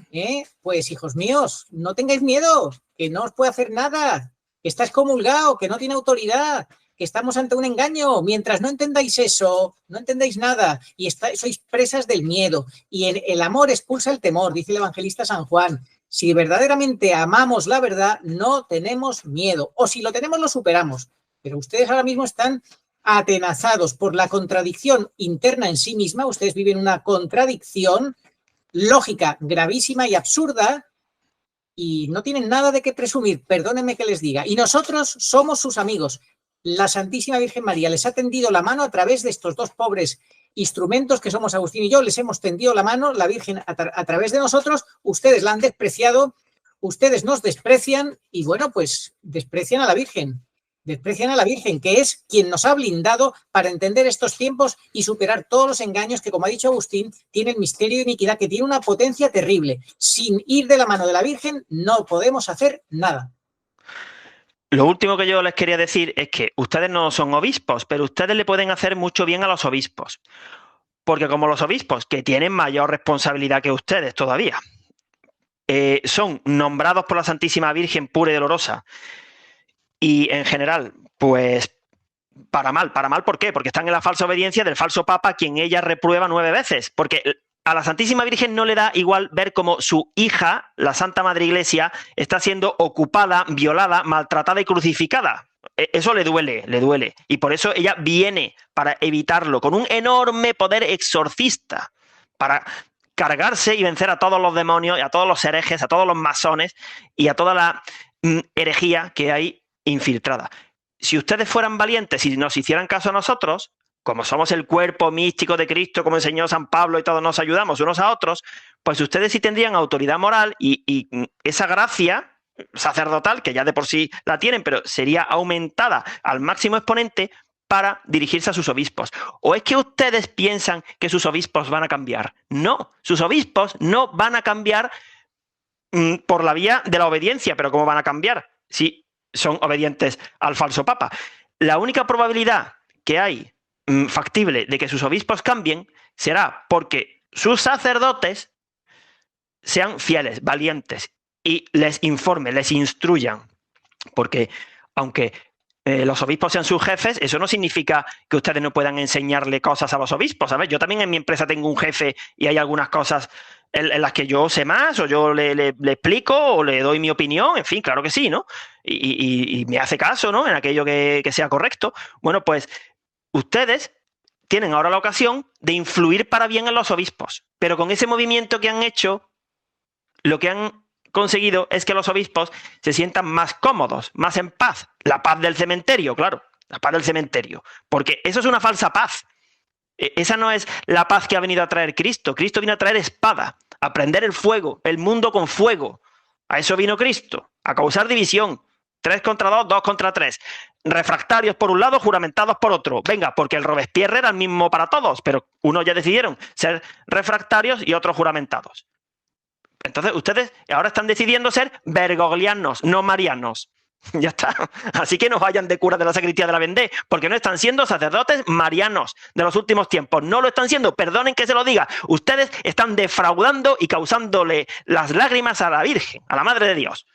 pues hijos míos, no tengáis miedo, que no os puede hacer nada, que está excomulgado, que no tiene autoridad, que estamos ante un engaño. Mientras no entendáis eso, no entendéis nada y sois presas del miedo. Y el amor expulsa el temor, dice el evangelista San Juan. Si verdaderamente amamos la verdad, no tenemos miedo. O si lo tenemos, lo superamos. Pero ustedes ahora mismo están atenazados por la contradicción interna en sí misma. Ustedes viven una contradicción lógica, gravísima y absurda, y no tienen nada de qué presumir, perdónenme que les diga. Y nosotros somos sus amigos. La Santísima Virgen María les ha tendido la mano a través de estos dos pobres instrumentos que somos Agustín y yo. Les hemos tendido la mano, la Virgen a través de nosotros. Ustedes la han despreciado, ustedes nos desprecian y bueno, pues desprecian a la Virgen. Desprecian a la Virgen, que es quien nos ha blindado para entender estos tiempos y superar todos los engaños que, como ha dicho Agustín, tiene el misterio de iniquidad, que tiene una potencia terrible. Sin ir de la mano de la Virgen no podemos hacer nada. Lo último que yo les quería decir es que ustedes no son obispos, pero ustedes le pueden hacer mucho bien a los obispos. Porque como los obispos, que tienen mayor responsabilidad que ustedes todavía, son nombrados por la Santísima Virgen pura y dolorosa, y en general, pues para mal, ¿por qué? Porque están en la falsa obediencia del falso papa, quien ella reprueba 9 veces, porque a la Santísima Virgen no le da igual ver cómo su hija, la Santa Madre Iglesia, está siendo ocupada, violada, maltratada y crucificada. Eso le duele, y por eso ella viene para evitarlo, con un enorme poder exorcista, para cargarse y vencer a todos los demonios, y a todos los herejes, a todos los masones y a toda la herejía que hay infiltrada. Si ustedes fueran valientes y nos hicieran caso a nosotros, como somos el cuerpo místico de Cristo, como enseñó San Pablo y todos nos ayudamos unos a otros, pues ustedes sí tendrían autoridad moral y esa gracia sacerdotal, que ya de por sí la tienen, pero sería aumentada al máximo exponente para dirigirse a sus obispos. ¿O es que ustedes piensan que sus obispos van a cambiar? No, sus obispos no van a cambiar por la vía de la obediencia, pero ¿cómo van a cambiar si son obedientes al falso papa? La única probabilidad que hay factible de que sus obispos cambien será porque sus sacerdotes sean fieles, valientes y les informen, les instruyan. Porque aunque los obispos sean sus jefes, eso no significa que ustedes no puedan enseñarle cosas a los obispos, ¿sabes? Yo también en mi empresa tengo un jefe y hay algunas cosas en las que yo sé más, o yo le explico, o le doy mi opinión, en fin, claro que sí, ¿no? Y me hace caso, ¿no? En aquello que sea correcto. Bueno, pues ustedes tienen ahora la ocasión de influir para bien en los obispos, pero con ese movimiento que han hecho, lo que han conseguido es que los obispos se sientan más cómodos, más en paz. La paz del cementerio, claro, la paz del cementerio, porque eso es una falsa paz. Esa no es la paz que ha venido a traer Cristo. Cristo vino a traer espada, a prender el fuego, el mundo con fuego. A eso vino Cristo, a causar división. 3 contra 2, 2 contra 3. Refractarios por un lado, juramentados por otro. Venga, porque el Robespierre era el mismo para todos, pero unos ya decidieron ser refractarios y otros juramentados. Entonces ustedes ahora están decidiendo ser bergoglianos, no marianos. Ya está. Así que no vayan de cura de la sacristía de la Vendée, porque no están siendo sacerdotes marianos de los últimos tiempos. No lo están siendo, perdonen que se lo diga. Ustedes están defraudando y causándole las lágrimas a la Virgen, a la Madre de Dios.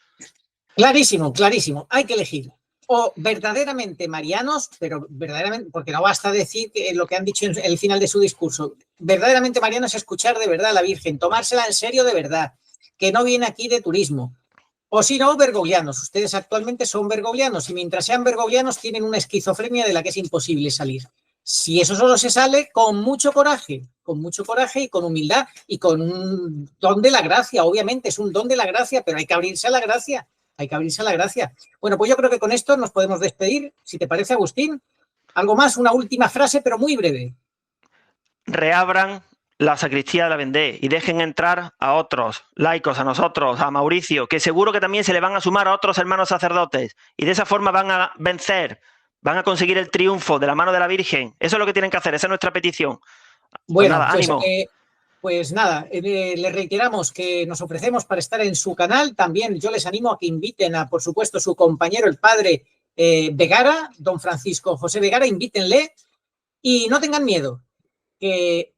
Clarísimo, clarísimo. Hay que elegir. O verdaderamente marianos, pero verdaderamente, porque no basta decir lo que han dicho en el final de su discurso. Verdaderamente marianos es escuchar de verdad a la Virgen, tomársela en serio de verdad, que no viene aquí de turismo. O si no, bergoglianos. Ustedes actualmente son bergoglianos y mientras sean bergoglianos tienen una esquizofrenia de la que es imposible salir. Si eso solo se sale con mucho coraje y con humildad y con un don de la gracia. Obviamente es un don de la gracia, pero hay que abrirse a la gracia. Hay que abrirse a la gracia. Bueno, pues yo creo que con esto nos podemos despedir. Si te parece, Agustín. ¿Algo más? Una última frase, pero muy breve. Reabran la sacristía de la Vendée y dejen entrar a otros laicos, a nosotros, a Mauricio, que seguro que también se le van a sumar a otros hermanos sacerdotes y de esa forma van a vencer, van a conseguir el triunfo de la mano de la Virgen. Eso es lo que tienen que hacer, esa es nuestra petición. Bueno, nada, ánimo. Pues nada, le reiteramos que nos ofrecemos para estar en su canal. También yo les animo a que inviten a, por supuesto, su compañero, el padre Vegara, don Francisco José Vegara, invítenle y no tengan miedo, que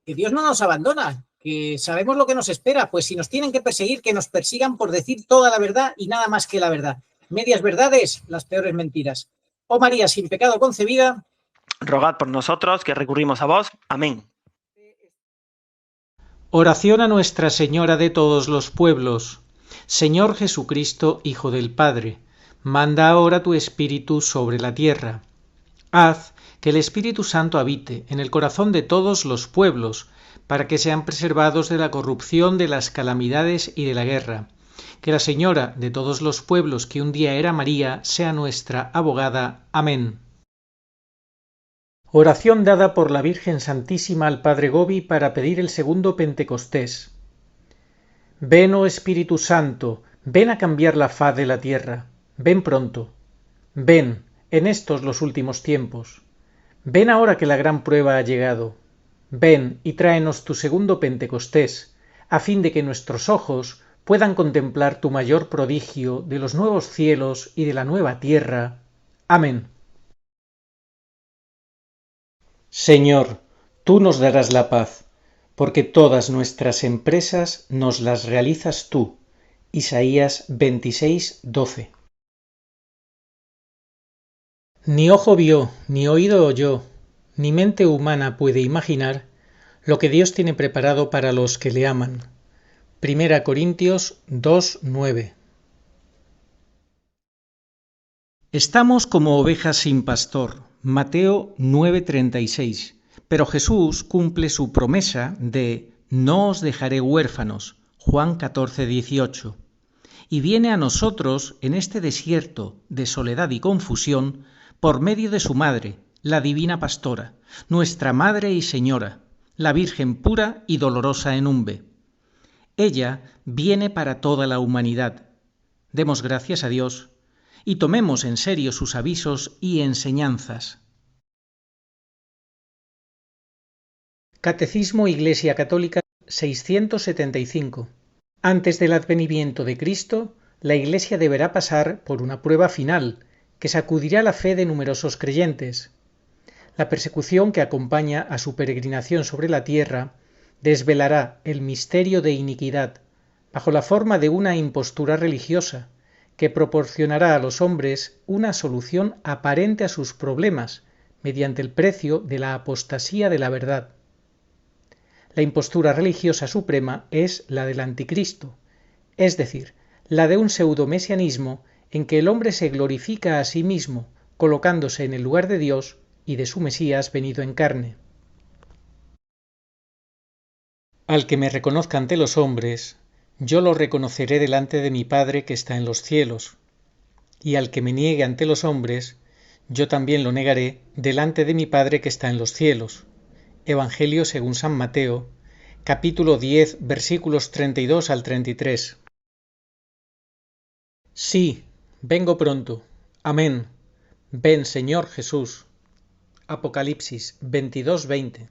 Dios no nos abandona, que sabemos lo que nos espera, pues si nos tienen que perseguir, que nos persigan por decir toda la verdad y nada más que la verdad. Medias verdades, las peores mentiras. Oh María, sin pecado concebida, rogad por nosotros, que recurrimos a vos. Amén. Oración a Nuestra Señora de todos los pueblos. Señor Jesucristo, Hijo del Padre, manda ahora tu Espíritu sobre la tierra. Haz que el Espíritu Santo habite en el corazón de todos los pueblos, para que sean preservados de la corrupción, de las calamidades y de la guerra. Que la Señora de todos los pueblos, que un día era María, sea nuestra abogada. Amén. Oración dada por la Virgen Santísima al Padre Gobi para pedir el segundo Pentecostés. Ven, oh Espíritu Santo, ven a cambiar la faz de la tierra. Ven pronto. Ven, en estos los últimos tiempos. Ven ahora que la gran prueba ha llegado. Ven y tráenos tu segundo Pentecostés, a fin de que nuestros ojos puedan contemplar tu mayor prodigio de los nuevos cielos y de la nueva tierra. Amén. Señor, tú nos darás la paz, porque todas nuestras empresas nos las realizas tú. Isaías 26:12. Ni ojo vio, ni oído oyó, ni mente humana puede imaginar lo que Dios tiene preparado para los que le aman. 1 Corintios 2:9. Estamos como ovejas sin pastor. Mateo 9:36. Pero Jesús cumple su promesa de no os dejaré huérfanos. Juan 14:18. Y viene a nosotros en este desierto de soledad y confusión por medio de su madre, la divina pastora, nuestra Madre y Señora, la Virgen pura y dolorosa en Umbe. Ella viene para toda la humanidad. Demos gracias a Dios y tomemos en serio sus avisos y enseñanzas. Catecismo Iglesia Católica 675. Antes del advenimiento de Cristo, la Iglesia deberá pasar por una prueba final, que sacudirá la fe de numerosos creyentes. La persecución que acompaña a su peregrinación sobre la tierra desvelará el misterio de iniquidad, bajo la forma de una impostura religiosa, que proporcionará a los hombres una solución aparente a sus problemas, mediante el precio de la apostasía de la verdad. La impostura religiosa suprema es la del anticristo, es decir, la de un pseudomesianismo en que el hombre se glorifica a sí mismo, colocándose en el lugar de Dios y de su Mesías venido en carne. Al que me reconozca ante los hombres, yo lo reconoceré delante de mi Padre que está en los cielos, y al que me niegue ante los hombres, yo también lo negaré delante de mi Padre que está en los cielos. Evangelio según San Mateo, capítulo 10, versículos 32 al 33. Sí, vengo pronto. Amén. Ven, Señor Jesús. Apocalipsis 22:20.